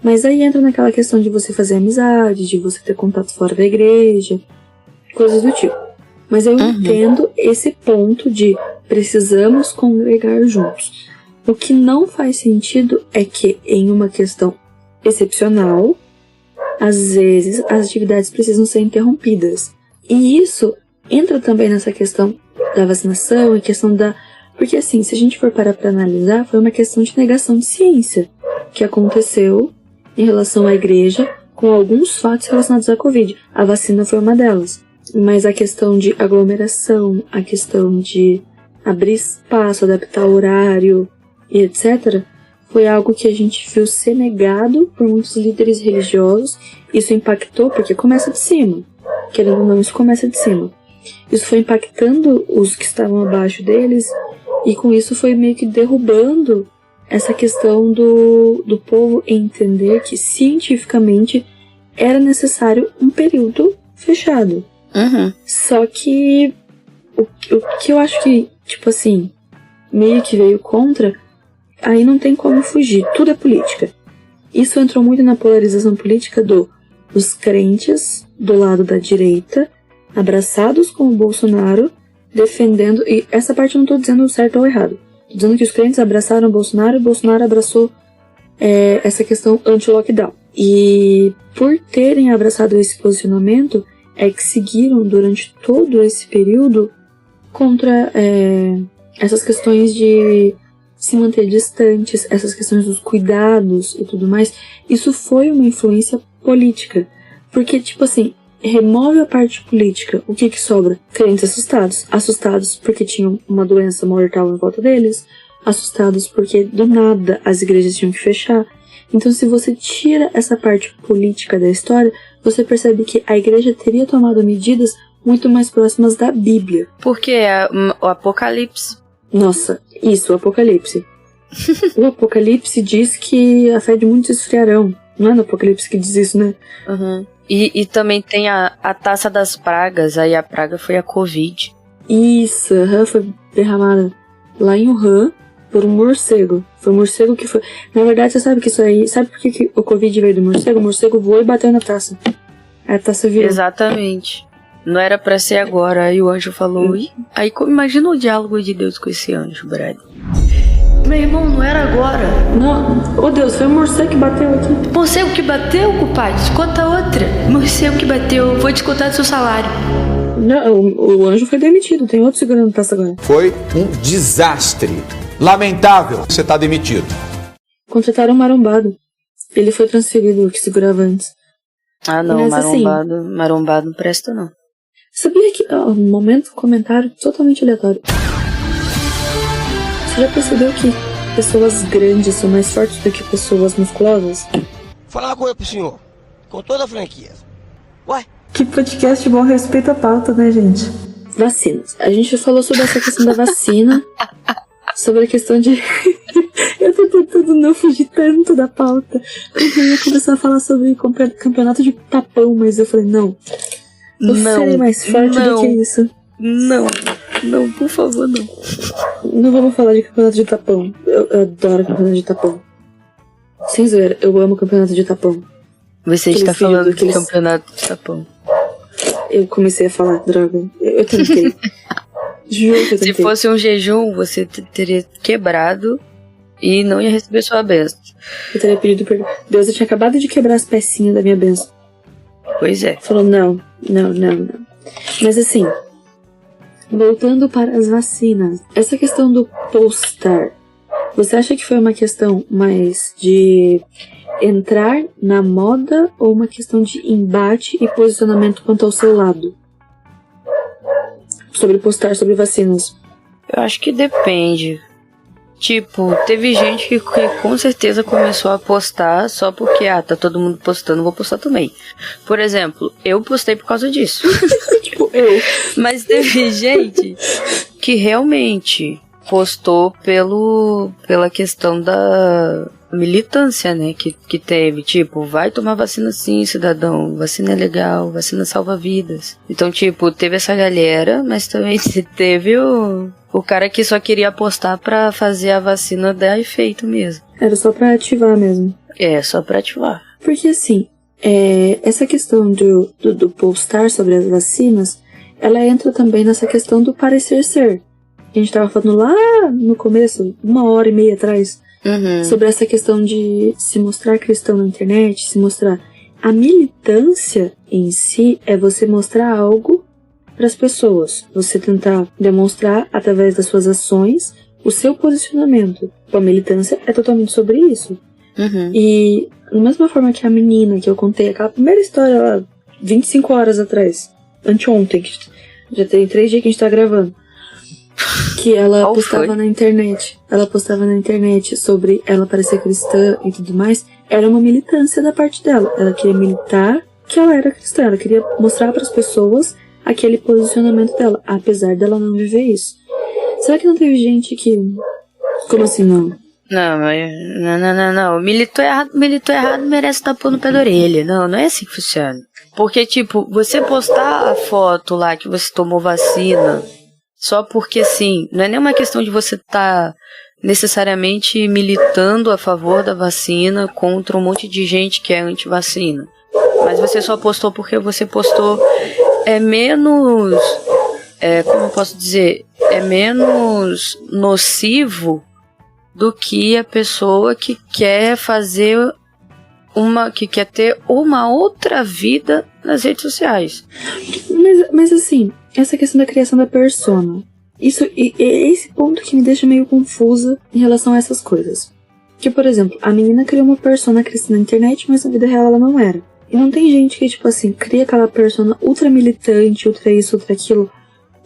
Mas aí entra naquela questão de você fazer amizade, de você ter contato fora da igreja, coisas do tipo. Mas eu entendo esse ponto de precisamos congregar juntos. O que não faz sentido é que em uma questão excepcional, às vezes as atividades precisam ser interrompidas. E isso entra também nessa questão da vacinação e questão da... Porque assim, se a gente for parar para analisar, foi uma questão de negação de ciência que aconteceu em relação à igreja com alguns fatos relacionados à Covid. A vacina foi uma delas. Mas a questão de aglomeração, a questão de abrir espaço, adaptar o horário e etc., foi algo que a gente viu ser negado por muitos líderes religiosos. Isso impactou, porque começa de cima. Querendo ou não, isso começa de cima. Isso foi impactando os que estavam abaixo deles, e com isso foi meio que derrubando essa questão do povo entender que cientificamente era necessário um período fechado. Só que o que eu acho que, tipo assim, meio que veio contra, aí não tem como fugir, tudo é política. Isso entrou muito na polarização política dos crentes do lado da direita, abraçados com o Bolsonaro, defendendo, e essa parte eu não tô dizendo certo ou errado, tô dizendo que os crentes abraçaram o Bolsonaro e o Bolsonaro abraçou essa questão anti-lockdown. E por terem abraçado esse posicionamento, é que seguiram durante todo esse período contra essas questões de se manter distantes, essas questões dos cuidados e tudo mais. Isso foi uma influência política, porque, tipo assim, remove a parte política, o que sobra? Crentes assustados porque tinham uma doença mortal em volta deles, assustados porque do nada as igrejas tinham que fechar. Então, se você tira essa parte política da história, você percebe que a igreja teria tomado medidas muito mais próximas da Bíblia. Porque o Apocalipse. Nossa, isso, o Apocalipse. O Apocalipse diz que a fé de muitos esfriarão. Não é no Apocalipse que diz isso, né? E também tem a taça das pragas, aí a praga foi a Covid. Isso, foi derramada lá em Wuhan por um morcego. Foi um morcego que foi... Na verdade, você sabe que isso aí... Sabe por que o Covid veio do morcego? O morcego voou e bateu na taça. A taça virou. Exatamente. Não era pra ser agora. Aí o anjo falou... Aí imagina o diálogo de Deus com esse anjo, Brad. Meu irmão, não era agora. Não. Oh, Deus, foi o morcego que bateu aqui. Morcego que bateu, culpado? Conta outra. Morcego que bateu. Vou descontar do seu salário. Não, o anjo foi demitido. Tem outro segurando a taça agora. Foi um desastre. Lamentável. Você tá demitido. Contrataram um marombado. Ele foi transferido, o que segurava antes. Ah, não. Mas, Marombado não presta, não. Sabia que... momento, comentário totalmente aleatório. Você já percebeu que pessoas grandes são mais fortes do que pessoas musculosas? Vou falar uma coisa pro senhor, com toda a franqueza. Ué? Que podcast bom respeito à pauta, né, gente? Vacinas. A gente já falou sobre essa questão da vacina, sobre a questão de... Eu tô tentando não fugir tanto da pauta. Eu ia começar a falar sobre campeonato de tapão, mas eu falei, não. Eu serei mais forte do que isso. Não, por favor, não. Não vamos falar de campeonato de tapão. Eu adoro campeonato de tapão. Sem zoeira, eu amo campeonato de tapão. Você está falando de campeonato de tapão. Eu comecei a falar, droga. Eu tentei. Juro que eu tentei. Se fosse um jejum, você teria quebrado e não ia receber sua bênção. Eu teria pedido perdão. Deus, eu tinha acabado de quebrar as pecinhas da minha bênção. Pois é. Falou, não. Mas assim... voltando para as vacinas, essa questão do postar, você acha que foi uma questão mais de entrar na moda ou uma questão de embate e posicionamento quanto ao seu lado? Sobre postar sobre vacinas. Eu acho que depende. Tipo, teve gente que com certeza começou a postar só porque, tá todo mundo postando, vou postar também. Por exemplo, eu postei por causa disso. Tipo, eu. Mas teve gente que realmente postou pela questão da militância, né, que teve, tipo, vai tomar vacina sim, cidadão, vacina é legal, vacina salva vidas. Então, tipo, teve essa galera, mas também teve o cara que só queria apostar pra fazer a vacina dar efeito mesmo. Era só pra ativar mesmo. É, só pra ativar. Porque assim, essa questão do postar sobre as vacinas, ela entra também nessa questão do parecer ser. A gente tava falando lá no começo, 1h30 atrás, sobre essa questão de se mostrar cristão na internet, se mostrar. A militância em si é você mostrar algo para as pessoas. Você tentar demonstrar, através das suas ações, o seu posicionamento. A militância é totalmente sobre isso. E, da mesma forma que a menina que eu contei, aquela primeira história lá, 25 horas atrás, anteontem, que já tem 3 dias que a gente tá gravando, que ela postava na internet. Ela postava na internet sobre ela parecer cristã e tudo mais. Era uma militância da parte dela. Ela queria militar que ela era cristã. Ela queria mostrar para as pessoas aquele posicionamento dela, apesar dela não viver isso. Será que não teve gente que... Como assim não? Não. Militou errado, merece estar pondo no pé da orelha. Não é assim que funciona. Porque, tipo, você postar a foto lá que você tomou vacina só porque, assim, não é nenhuma questão de você estar necessariamente militando a favor da vacina contra um monte de gente que é anti-vacina. Mas você só postou porque você postou menos... como eu posso dizer? É menos nocivo do que a pessoa que quer fazer que quer ter uma outra vida nas redes sociais. Mas assim, essa questão da criação da persona, isso é esse ponto que me deixa meio confusa em relação a essas coisas. Que, por exemplo, a menina criou uma persona cristã na internet, mas na vida real ela não era. E não tem gente que, tipo assim, cria aquela persona ultra militante, ultra isso, ultra aquilo,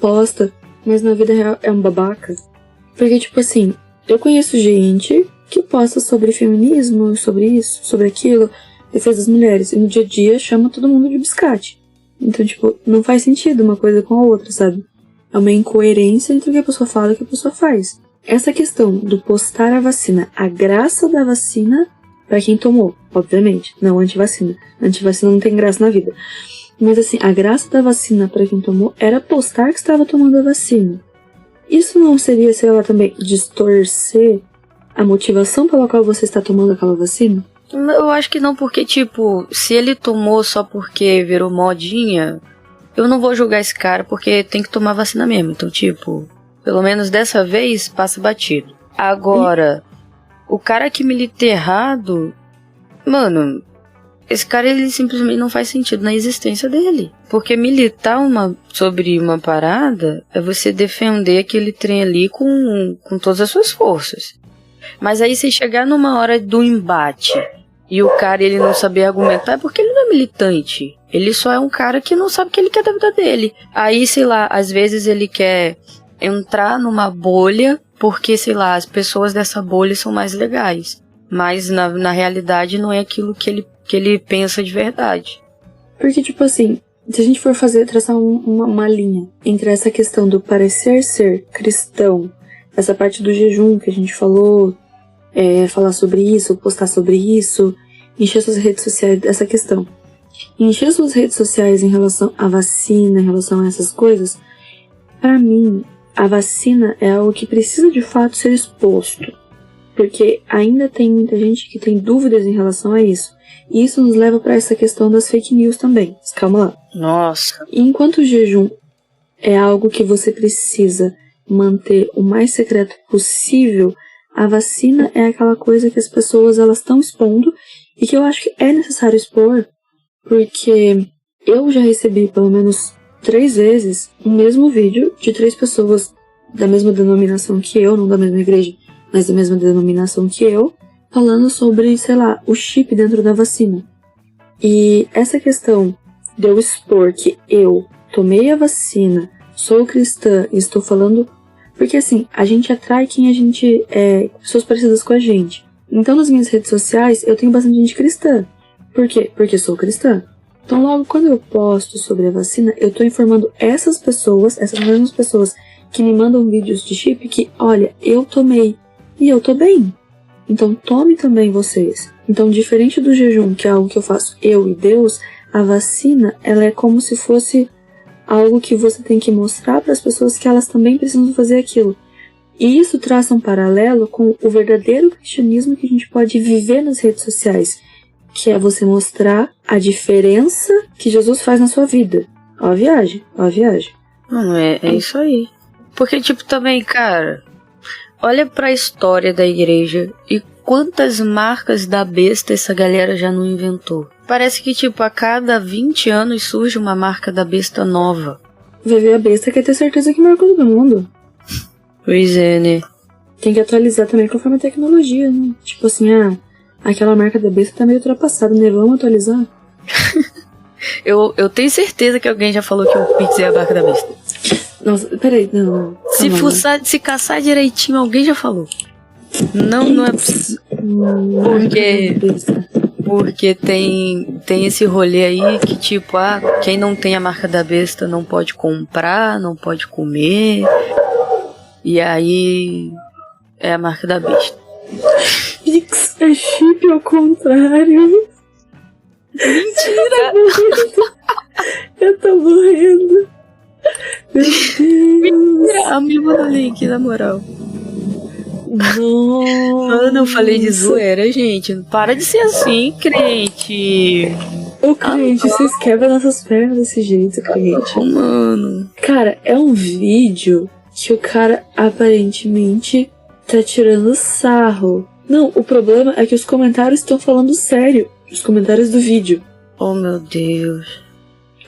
posta, mas na vida real é um babaca. Porque, tipo assim, eu conheço gente que posta sobre feminismo, sobre isso, sobre aquilo, defesa das mulheres, e no dia a dia chama todo mundo de biscate. Então, tipo, não faz sentido uma coisa com a outra, sabe? É uma incoerência entre o que a pessoa fala e o que a pessoa faz. Essa questão do postar a vacina, a graça da vacina pra quem tomou, obviamente, não antivacina. Antivacina não tem graça na vida. Mas assim, a graça da vacina pra quem tomou era postar que estava tomando a vacina. Isso não seria, sei lá, também distorcer a motivação pela qual você está tomando aquela vacina? Eu acho que não, porque, tipo, se ele tomou só porque virou modinha, eu não vou julgar esse cara porque tem que tomar vacina mesmo. Então, tipo, pelo menos dessa vez, passa batido. Agora, o cara que milita errado, mano, esse cara, ele simplesmente não faz sentido na existência dele. Porque militar sobre uma parada é você defender aquele trem ali com todas as suas forças. Mas aí se chegar numa hora do embate e o cara ele não saber argumentar, é porque ele não é militante. Ele só é um cara que não sabe o que ele quer da vida dele. Aí, sei lá, às vezes ele quer entrar numa bolha porque, sei lá, as pessoas dessa bolha são mais legais. Mas na realidade não é aquilo que ele pensa de verdade. Porque, tipo assim, se a gente for traçar uma linha entre essa questão do parecer ser cristão, essa parte do jejum que a gente falou, falar sobre isso, postar sobre isso, encher suas redes sociais dessa questão. Encher suas redes sociais em relação à vacina, em relação a essas coisas, pra mim, a vacina é algo que precisa de fato ser exposto. Porque ainda tem muita gente que tem dúvidas em relação a isso. E isso nos leva pra essa questão das fake news também. Mas calma lá. Nossa. E enquanto o jejum é algo que você precisa manter o mais secreto possível, a vacina é aquela coisa que as pessoas elas estão expondo e que eu acho que é necessário expor, porque eu já recebi pelo menos 3 vezes o mesmo vídeo de 3 pessoas da mesma denominação que eu, não da mesma igreja, mas da mesma denominação que eu, falando sobre, sei lá, o chip dentro da vacina. E essa questão de eu expor que eu tomei a vacina, sou cristã e estou falando... Porque assim, a gente atrai quem a gente é, pessoas parecidas com a gente. Então nas minhas redes sociais eu tenho bastante gente cristã. Por quê? Porque sou cristã. Então logo quando eu posto sobre a vacina, eu tô informando essas pessoas, essas mesmas pessoas que me mandam vídeos de chip que, olha, eu tomei e eu tô bem. Então tome também vocês. Então diferente do jejum, que é algo que eu faço eu e Deus, a vacina, ela é como se fosse algo que você tem que mostrar para as pessoas que elas também precisam fazer aquilo. E isso traça um paralelo com o verdadeiro cristianismo que a gente pode viver nas redes sociais, que é você mostrar a diferença que Jesus faz na sua vida. Ó a viagem, ó a viagem. Não, é isso aí. Porque, tipo, também, cara, olha pra história da igreja e quantas marcas da besta essa galera já não inventou. Parece que, tipo, a cada 20 anos surge uma marca da besta nova. Vai ver a besta quer ter certeza que marcou todo mundo. Pois é, né? Tem que atualizar também conforme a tecnologia, né? Tipo assim, aquela marca da besta tá meio ultrapassada, né? Vamos atualizar? Eu tenho certeza que alguém já falou que o Pix é a marca da besta. Nossa, peraí, não. Se caçar direitinho, alguém já falou. Não é possível. Porque tem esse rolê aí que tipo, quem não tem a marca da besta não pode comprar, não pode comer. E aí é a marca da besta. Pix é chip ao contrário. Mentira! Eu tô morrendo. Meu Deus. Mentira, me manda o link, na moral. Mano, eu falei de zoeira, gente. Para de ser assim, crente. Ô, crente, vocês quebram nossas pernas desse jeito, crente. Mano. Cara, é um vídeo que o cara aparentemente tá tirando sarro. Não, o problema é que os comentários estão falando sério. Os comentários do vídeo. Oh, meu Deus.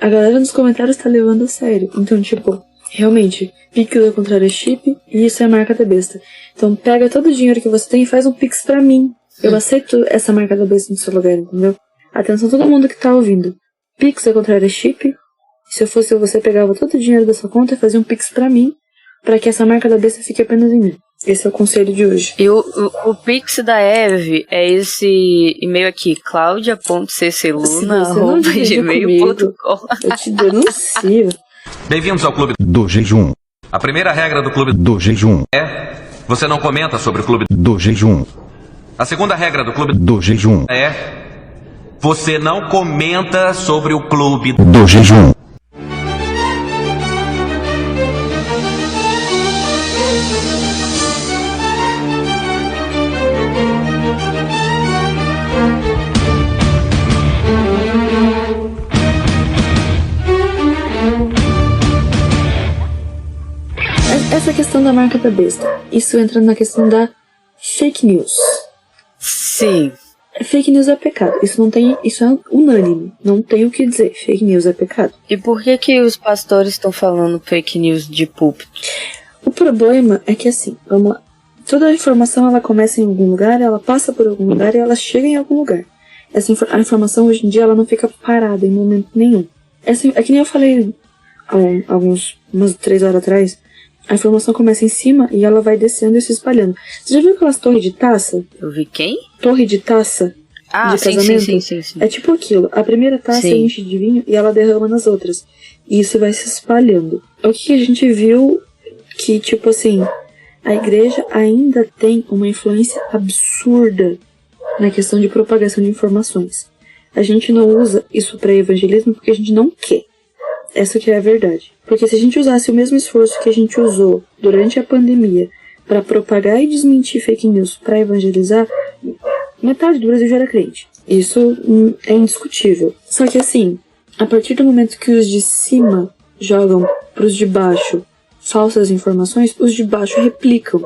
A galera nos comentários tá levando a sério. Então, tipo, realmente, Pix ao contrário é chip e isso é a marca da besta. Então pega todo o dinheiro que você tem e faz um Pix pra mim. Eu aceito essa marca da besta no seu lugar, entendeu? Atenção todo mundo que tá ouvindo. Pix ao contrário é chip. Se eu fosse você, pegava todo o dinheiro da sua conta e fazia um Pix pra mim, pra que essa marca da besta fique apenas em mim. Esse é o conselho de hoje. E o Pix da Eve é esse e-mail aqui, claudia.cceluna@gmail.com. Eu te denuncio. Bem-vindos ao Clube do Jejum. A primeira regra do Clube Do Jejum. é: você não comenta sobre o Clube Do Jejum. A segunda regra do Clube Do Jejum. é: você não comenta sobre o Clube Do Jejum. Essa questão da marca da besta, isso entra na questão da fake news. Sim. Fake news é pecado. Isso é unânime. Não tem o que dizer. Fake news é pecado. E por que os pastores estão falando fake news de púlpito? O problema é que assim, vamos lá. Toda a informação ela começa em algum lugar, ela passa por algum lugar e ela chega em algum lugar. A informação hoje em dia ela não fica parada em momento nenhum. É que nem eu falei umas 3 horas atrás. A informação começa em cima e ela vai descendo e se espalhando. Você já viu aquelas torres de taça? Eu vi quem? Torre de taça de casamento? Sim. É tipo aquilo. A primeira taça enche de vinho e ela derrama nas outras. E isso vai se espalhando. O que a gente viu que, tipo assim, a igreja ainda tem uma influência absurda na questão de propagação de informações. A gente não usa isso para evangelismo porque a gente não quer. Essa que é a verdade. Porque se a gente usasse o mesmo esforço que a gente usou durante a pandemia para propagar e desmentir fake news para evangelizar, metade do Brasil já era crente. Isso é indiscutível. Só que assim, a partir do momento que os de cima jogam pros de baixo falsas informações, os de baixo replicam.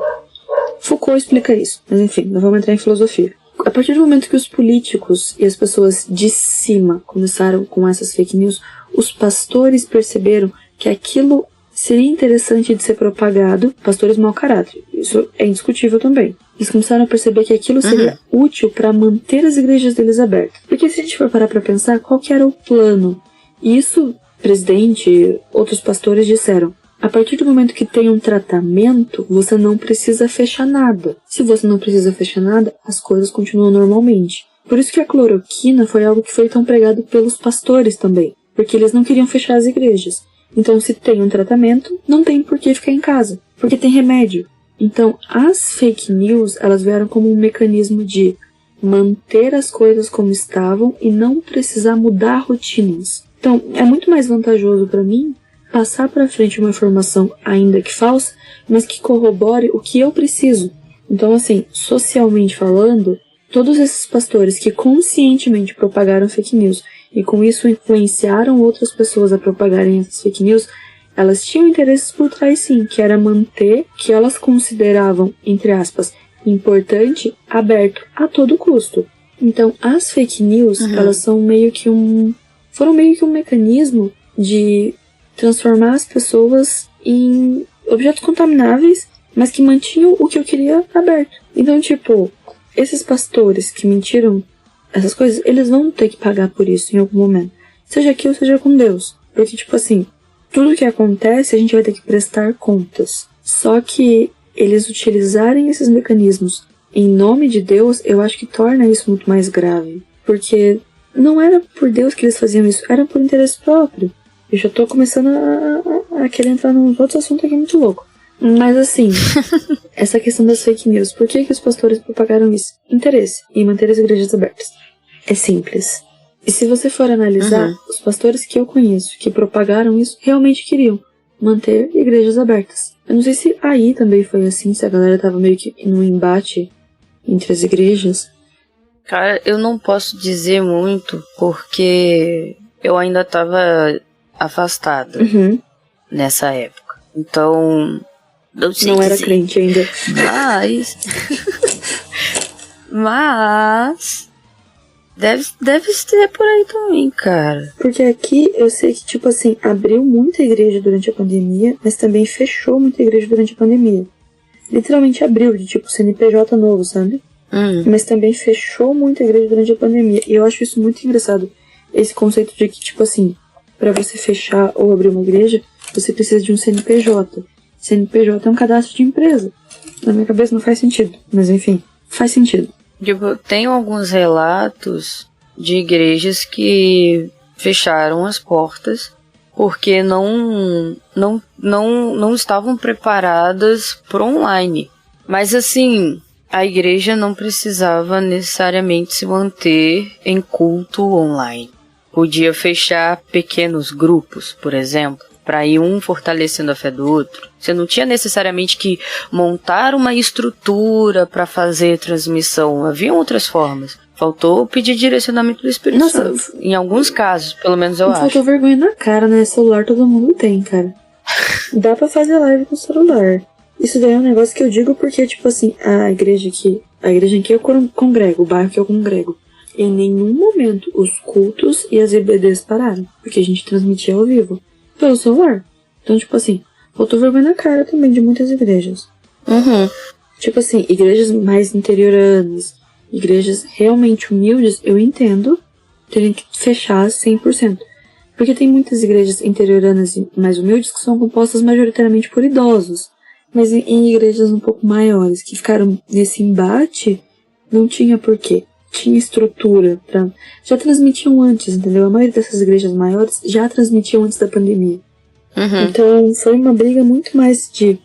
Foucault explica isso. Mas enfim, não vamos entrar em filosofia. A partir do momento que os políticos e as pessoas de cima começaram com essas fake news, os pastores perceberam que aquilo seria interessante de ser propagado, pastores mau caráter, isso é indiscutível também. Eles começaram a perceber que aquilo seria útil para manter as igrejas deles abertas. Porque se a gente for parar para pensar, qual que era o plano? E isso, o presidente, outros pastores disseram, a partir do momento que tem um tratamento, você não precisa fechar nada. Se você não precisa fechar nada, as coisas continuam normalmente. Por isso que a cloroquina foi algo que foi tão pregado pelos pastores também, porque eles não queriam fechar as igrejas. Então, se tem um tratamento, não tem por que ficar em casa, porque tem remédio. Então, as fake news, elas vieram como um mecanismo de manter as coisas como estavam e não precisar mudar rotinas. Então, é muito mais vantajoso para mim passar para frente uma informação, ainda que falsa, mas que corrobore o que eu preciso. Então, assim, socialmente falando, todos esses pastores que conscientemente propagaram fake news e com isso influenciaram outras pessoas a propagarem essas fake news, elas tinham interesses por trás sim, que era manter o que elas consideravam, entre aspas, importante, aberto a todo custo. Então, as fake news, elas são foram meio que um mecanismo de transformar as pessoas em objetos contamináveis, mas que mantinham o que eu queria aberto. Então, tipo, esses pastores que mentiram essas coisas, eles vão ter que pagar por isso em algum momento. Seja aqui ou seja com Deus. Porque, tipo assim, tudo que acontece a gente vai ter que prestar contas. Só que eles utilizarem esses mecanismos em nome de Deus, eu acho que torna isso muito mais grave. Porque não era por Deus que eles faziam isso, era por interesse próprio. Eu já tô começando a querer entrar num outro assunto aqui muito louco. Mas assim, essa questão das fake news, por que os pastores propagaram isso? Interesse em manter as igrejas abertas. É simples. E se você for analisar, os pastores que eu conheço que propagaram isso realmente queriam manter igrejas abertas. Eu não sei se aí também foi assim, se a galera tava meio que num embate entre as igrejas. Cara, eu não posso dizer muito porque eu ainda tava afastada nessa época. Então, não sei não dizer. era crente ainda. Mas deve ser por aí também, cara. Porque aqui eu sei que, tipo assim, abriu muita igreja durante a pandemia, mas também fechou muita igreja durante a pandemia. Literalmente abriu, de tipo CNPJ novo, sabe? Mas também fechou muita igreja durante a pandemia. E eu acho isso muito engraçado. Esse conceito de que, tipo assim, pra você fechar ou abrir uma igreja, você precisa de um CNPJ. CNPJ é um cadastro de empresa. Na minha cabeça não faz sentido, mas enfim, faz sentido. Tipo, tem alguns relatos de igrejas que fecharam as portas porque não estavam preparadas para online. Mas assim, a igreja não precisava necessariamente se manter em culto online. Podia fechar pequenos grupos, por exemplo, para ir um fortalecendo a fé do outro. Você não tinha necessariamente que montar uma estrutura para fazer transmissão. Havia outras formas. Faltou pedir direcionamento do Espírito Santo. Em alguns casos, pelo menos eu acho. Faltou vergonha na cara, né? Celular todo mundo tem, cara. Dá pra fazer live com celular. Isso daí é um negócio que eu digo porque, tipo assim, a igreja em que eu congrego, o bairro que eu congrego, em nenhum momento os cultos e as EBDs pararam. Porque a gente transmitia ao vivo. Pelo celular. Então, tipo assim, faltou vergonha na cara também de muitas igrejas. Tipo assim, igrejas mais interioranas, igrejas realmente humildes, eu entendo terem que fechar 100%. Porque tem muitas igrejas interioranas e mais humildes que são compostas majoritariamente por idosos. Mas em igrejas um pouco maiores, que ficaram nesse embate, não tinha porquê. Tinha estrutura pra... Já transmitiam antes, entendeu? A maioria dessas igrejas maiores já transmitiam antes da pandemia. Então foi uma briga muito mais de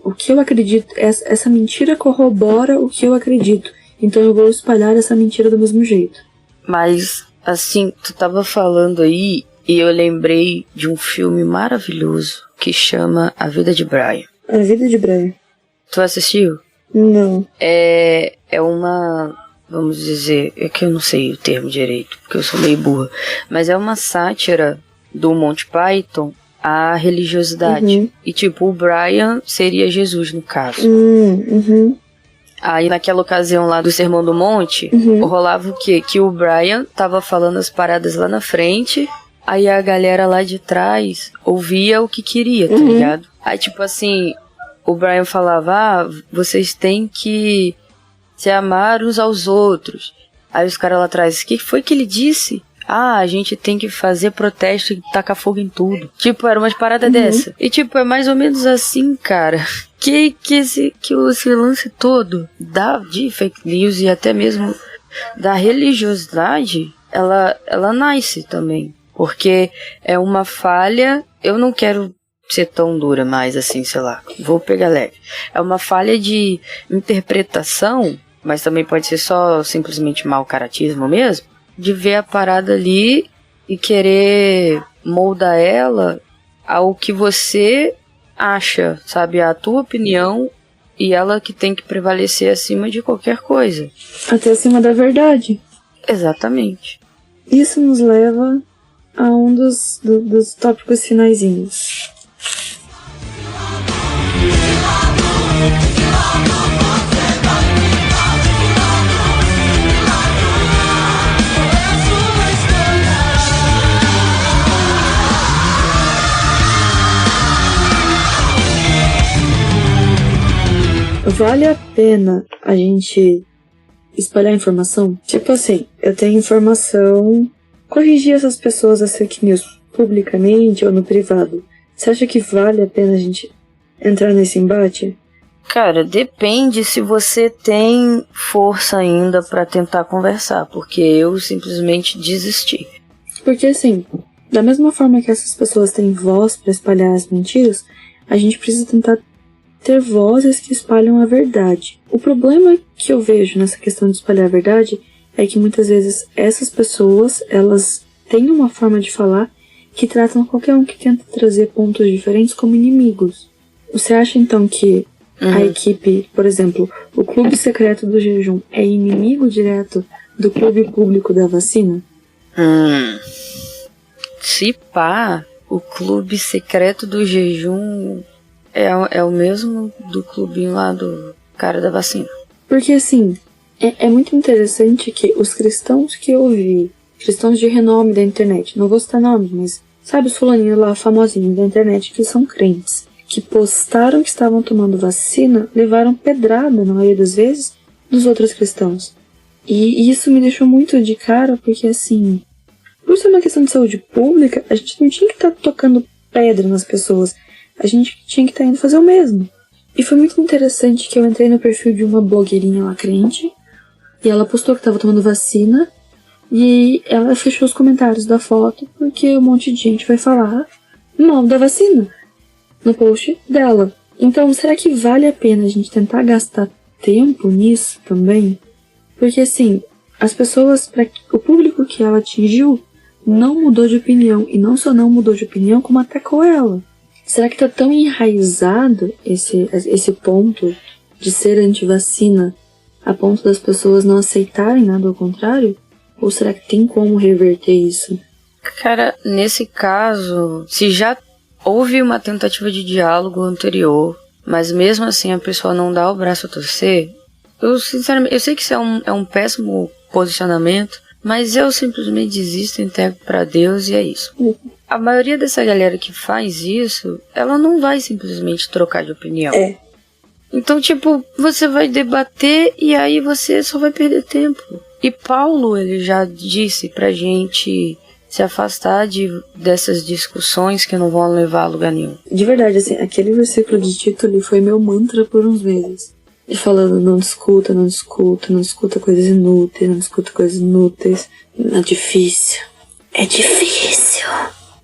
o que eu acredito, essa mentira corrobora o que eu acredito, então eu vou espalhar essa mentira do mesmo jeito. Mas assim, tu tava falando aí e eu lembrei de um filme maravilhoso que chama A Vida de Brian. A Vida de Brian. Tu assistiu? Não. É uma... Vamos dizer, é que eu não sei o termo direito, porque eu sou meio burra, mas é uma sátira do Monty Python à religiosidade. E tipo, o Brian seria Jesus no caso. Aí naquela ocasião lá do Sermão do Monte, rolava o quê? Que o Brian tava falando as paradas lá na frente, aí a galera lá de trás ouvia o que queria, tá ligado? Aí, tipo assim, o Brian falava, vocês têm que se amar uns aos outros. Aí os caras lá atrás, o que foi que ele disse? A gente tem que fazer protesto e tacar fogo em tudo. Tipo, era umas paradas dessa. E tipo, é mais ou menos assim, cara. Que esse lance todo de fake news e até mesmo da religiosidade, ela nasce também. Porque é uma falha, eu não quero ser tão dura, mas assim, sei lá, vou pegar leve. É uma falha de interpretação, mas também pode ser só simplesmente mau caratismo mesmo, de ver a parada ali e querer moldar ela ao que você acha, sabe? A tua opinião e ela que tem que prevalecer acima de qualquer coisa. Até acima da verdade. Exatamente. Isso nos leva a um dos tópicos finaizinhos. Vale a pena a gente espalhar informação? Tipo assim, eu tenho informação, corrigir essas pessoas das fake news publicamente ou no privado. Você acha que vale a pena a gente entrar nesse embate? Cara, depende se você tem força ainda pra tentar conversar, porque eu simplesmente desisti. Porque assim, da mesma forma que essas pessoas têm voz pra espalhar as mentiras, a gente precisa tentar ter vozes que espalham a verdade. O problema que eu vejo nessa questão de espalhar a verdade é que muitas vezes essas pessoas, elas têm uma forma de falar que tratam qualquer um que tenta trazer pontos diferentes como inimigos. Você acha então que a equipe, por exemplo, o clube secreto do jejum é inimigo direto do clube público da vacina? Se pá, o clube secreto do jejum é o mesmo do clubinho lá do cara da vacina. Porque assim, é muito interessante que os cristãos que eu vi, cristãos de renome da internet, não vou citar nomes, mas sabe os fulaninhos lá, famosinhos da internet, que são crentes, que postaram que estavam tomando vacina, levaram pedrada, na maioria das vezes, dos outros cristãos. E isso me deixou muito de cara, porque assim, por ser uma questão de saúde pública, a gente não tinha que estar tocando pedra nas pessoas. A gente tinha que estar indo fazer o mesmo. E foi muito interessante que eu entrei no perfil de uma blogueirinha lá crente, e ela postou que estava tomando vacina, e ela fechou os comentários da foto, porque um monte de gente vai falar mal da vacina no post dela. Então, será que vale a pena a gente tentar gastar tempo nisso também? Porque assim, as pessoas, o público que ela atingiu, não mudou de opinião, e não só não mudou de opinião, como atacou ela. Será que tá tão enraizado esse ponto de ser antivacina a ponto das pessoas não aceitarem nada ao contrário? Ou será que tem como reverter isso? Cara, nesse caso, se já houve uma tentativa de diálogo anterior, mas mesmo assim a pessoa não dá o braço a torcer, eu sinceramente, eu sei que isso é um péssimo posicionamento, mas eu simplesmente desisto, entrego pra Deus e é isso. A maioria dessa galera que faz isso, ela não vai simplesmente trocar de opinião. Então, tipo, você vai debater e aí você só vai perder tempo. E Paulo, ele já disse pra gente se afastar dessas discussões que não vão levar a lugar nenhum. De verdade, assim, aquele versículo de título foi meu mantra por uns meses. E falando, não discuta coisas inúteis, não discuta coisas inúteis. É difícil. É difícil.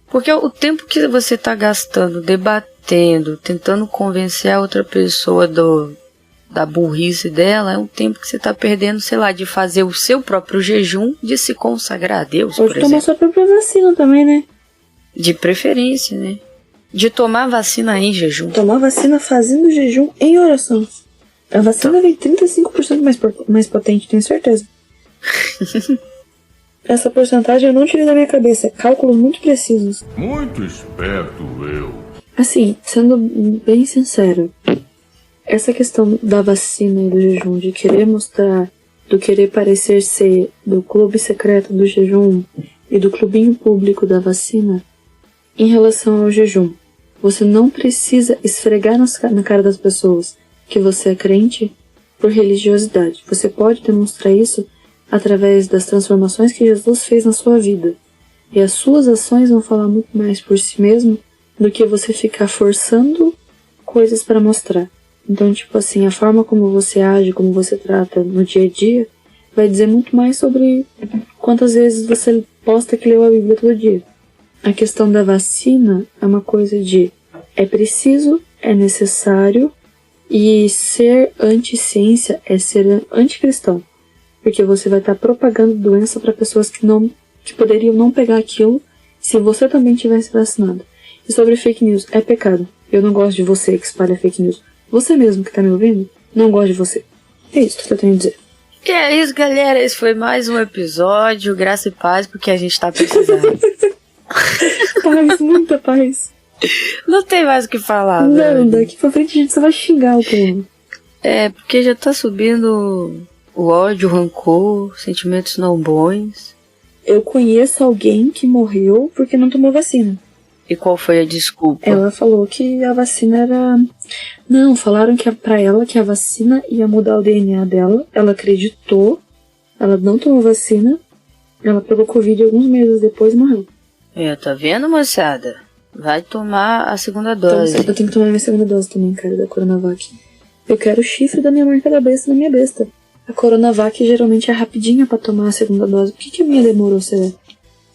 Porque o tempo que você tá gastando, debatendo, tentando convencer a outra pessoa da burrice dela, é um tempo que você tá perdendo, sei lá, de fazer o seu próprio jejum, de se consagrar a Deus, por exemplo. Pode tomar sua própria vacina também, né? De preferência, né? De tomar vacina em jejum. Tomar vacina fazendo jejum em oração. A vacina vem 35% mais potente, tenho certeza. Essa porcentagem eu não tirei da minha cabeça. Cálculos muito precisos. Muito esperto eu. Assim, sendo bem sincero, essa questão da vacina e do jejum, de querer mostrar, do querer parecer ser do clube secreto do jejum, e do clubinho público da vacina em relação ao jejum. Você não precisa esfregar na cara das pessoas que você é crente por religiosidade. Você pode demonstrar isso através das transformações que Jesus fez na sua vida. E as suas ações vão falar muito mais por si mesmo do que você ficar forçando coisas para mostrar. Então, tipo assim, a forma como você age, como você trata no dia a dia, vai dizer muito mais sobre quantas vezes você posta que leu a Bíblia todo dia. A questão da vacina é uma coisa de é preciso, é necessário, e ser anti-ciência é ser anticristão. Porque você vai estar propagando doença para pessoas que poderiam não pegar aquilo se você também tivesse vacinado. E sobre fake news, é pecado. Eu não gosto de você que espalha fake news. Você mesmo que tá me ouvindo, não gosto de você. É isso que eu tenho a dizer. E é isso, galera. Esse foi mais um episódio. Graça e paz, porque a gente tá precisando. Paz, muita paz. Não tem mais o que falar, não, velho. Daqui pra frente a gente só vai xingar o povo. É, porque já tá subindo o ódio, o rancor, sentimentos não bons. Eu conheço alguém que morreu porque não tomou vacina. E qual foi a desculpa? Ela falou que a vacina era... Não, falaram que pra ela que a vacina ia mudar o DNA dela. Ela acreditou. Ela não tomou vacina. Ela pegou Covid alguns meses depois e morreu. Tá vendo, moçada? Vai tomar a segunda dose. Então, eu tenho que tomar minha segunda dose também, cara, da Coronavac. Eu quero o chifre da minha marca da besta na minha besta. A Coronavac geralmente é rapidinha pra tomar a segunda dose. Por que a minha demorou, será?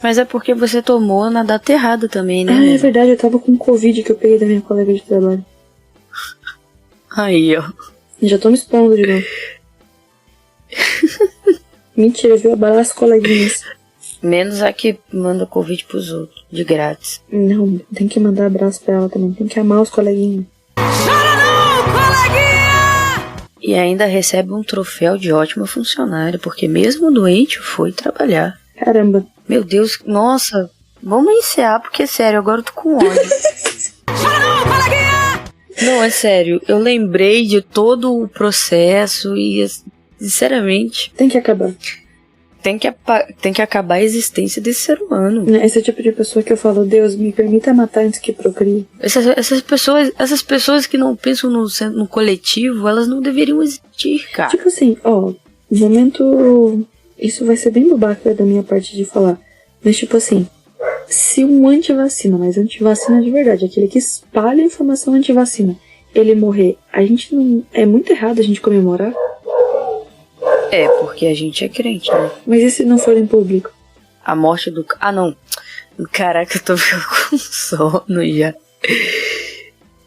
Mas é porque você tomou na data errada também, né? Ah, é verdade, eu tava com Covid que eu peguei da minha colega de trabalho. Aí, ó. Já tô me expondo de novo. Mentira, viu? Abraço as coleguinhas. Menos a que manda Covid pros outros, de grátis. Não, tem que mandar abraço pra ela também. Tem que amar os coleguinhas. Chora não, coleguinha! E ainda recebe um troféu de ótima funcionária, porque mesmo doente foi trabalhar. Caramba. Meu Deus, nossa, vamos encerrar, porque sério, agora eu tô com ódio. Chora não, coleguinha! Não, é sério, eu lembrei de todo o processo e, sinceramente... Tem que acabar. Tem que acabar a existência desse ser humano. Esse é o tipo de pessoa que eu falo, Deus, me permita matar antes que procrie. Essas pessoas que não pensam no coletivo, elas não deveriam existir, cara. Tipo assim, ó, momento... Isso vai ser bem babaca da minha parte de falar. Mas tipo assim, se um antivacina, mas antivacina de verdade, aquele que espalha a informação antivacina, ele morrer, a gente não... É muito errado a gente comemorar? É, porque a gente é crente, né? Mas e se não for em público? A morte do... Ah, não. Caraca, eu tô ficando com sono já.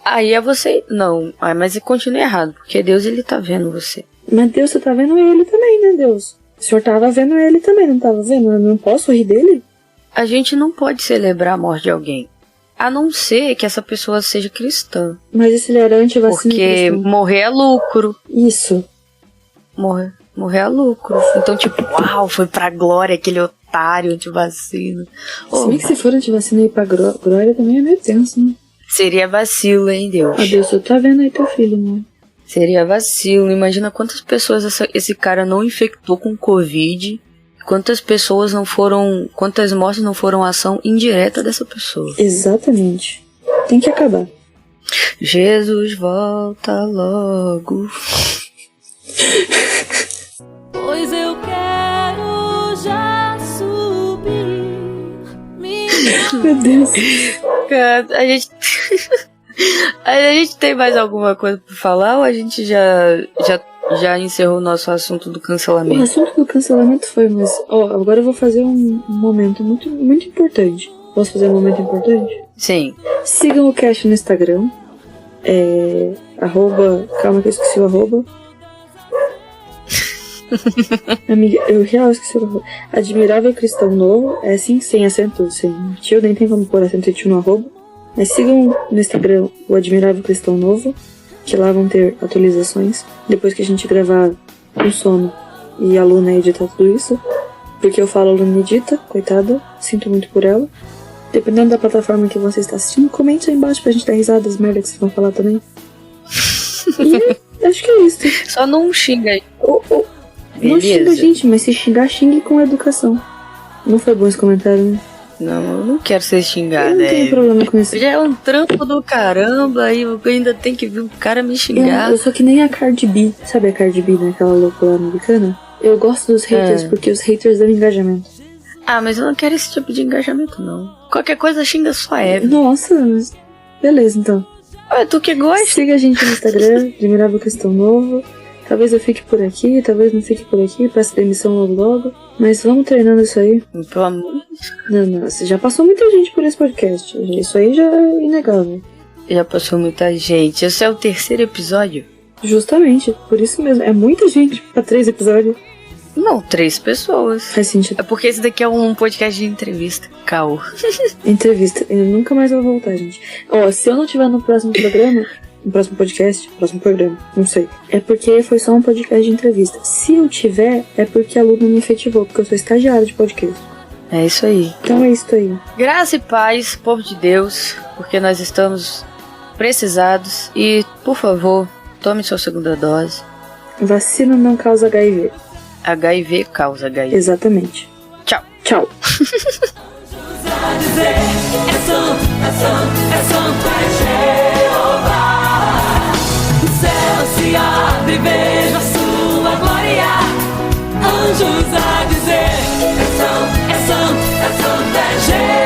Aí é você... Não, mas continua errado, porque Deus, ele tá vendo você. Mas Deus, você tá vendo ele também, né, Deus? O senhor tava vendo ele também, não tava vendo? Eu não posso rir dele? A gente não pode celebrar a morte de alguém. A não ser que essa pessoa seja cristã. Mas e se ele era antivacina? Porque morrer é lucro. Isso. Morrer é lucro. Então, tipo, uau, foi pra glória aquele otário antivacina. Se bem que se for antivacina e ir pra glória também é meio tenso, né? Seria vacilo, hein, Deus? Ah, Deus, você tá vendo aí teu filho, né? Seria vacilo. Imagina quantas pessoas esse cara não infectou com Covid. Quantas pessoas não foram... Quantas mortes não foram ação indireta dessa pessoa. Exatamente. Tem que acabar. Jesus, volta logo. Pois eu quero já subir. Meu Deus. Cara, a gente tem mais alguma coisa pra falar ou a gente já encerrou o nosso assunto do cancelamento? O assunto do cancelamento foi, mas... Ó, agora eu vou fazer um momento muito, muito importante. Posso fazer um momento importante? Sim. Sigam o cast no Instagram. Calma que eu esqueci o arroba. Amiga, eu real esqueci o arroba. Admirável Cristão Novo. É assim, sem acento, sem tio, nem tem como pôr acento e tio no arroba. Mas sigam no Instagram o Admirável Cristão Novo, que lá vão ter atualizações. Depois que a gente gravar com sono e a Luna editar tudo isso. Porque eu falo, a Luna edita, coitada, sinto muito por ela. Dependendo da plataforma que você está assistindo, comente aí embaixo pra gente dar risada das merdas que vocês vão falar também. E acho que é isso. Só não xinga aí. Não xinga a gente, mas se xingar, xingue com educação. Não foi bom esse comentário, né? Não, eu não quero ser xingada. Eu não tenho problema com isso. Já é um trampo do caramba e eu ainda tenho que vir um cara me xingar. Eu sou que nem a Cardi B. Sabe a Cardi B, né? Aquela louca lá americana? Eu gosto dos haters porque os haters dão engajamento. Ah, mas eu não quero esse tipo de engajamento, não. Qualquer coisa xinga só a Eve. Nossa, mas... beleza, então. Ah, tu que gosta? Siga a gente no Instagram, Admirável Questão Novo. Talvez eu fique por aqui, talvez não fique por aqui, peço demissão logo. Mas vamos treinando isso aí. Pelo amor. Não, já passou muita gente por esse podcast. Isso aí já é inegável. Já passou muita gente. Esse é o 3º episódio? Justamente, por isso mesmo. É muita gente pra 3 episódios. Não, 3 pessoas. Faz sentido. É porque esse daqui é um podcast de entrevista. Caô. Entrevista. Eu nunca mais vou voltar, gente. Ó, se eu não estiver no próximo programa... no próximo podcast, próximo programa, não sei. É porque foi só um podcast de entrevista. Se eu tiver, é porque a Luna me efetivou, porque eu sou estagiária de podcast. É isso aí. Então é isso aí. Graça e paz, povo de Deus, porque nós estamos precisados. E, por favor, tome sua 2ª dose. Vacina não causa HIV. HIV causa HIV. Exatamente. Tchau. Tchau. Se abre e vejo a sua glória. Anjos a dizer: é santo, é Jeová.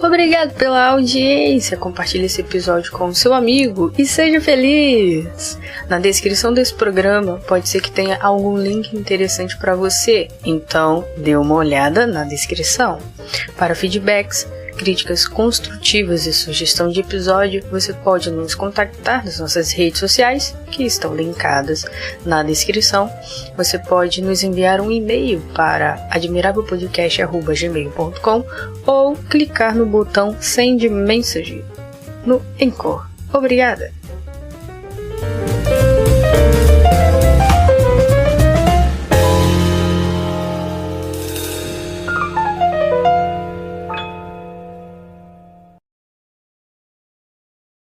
Obrigado pela audiência. Compartilhe esse episódio com o seu amigo e seja feliz. Na descrição desse programa pode ser que tenha algum link interessante para você, então dê uma olhada na descrição. Para feedbacks, críticas construtivas e sugestão de episódio, você pode nos contactar nas nossas redes sociais, que estão linkadas na descrição. Você pode nos enviar um e-mail para admirávelpodcast@gmail.com ou clicar no botão Send Message no Anchor. Obrigada!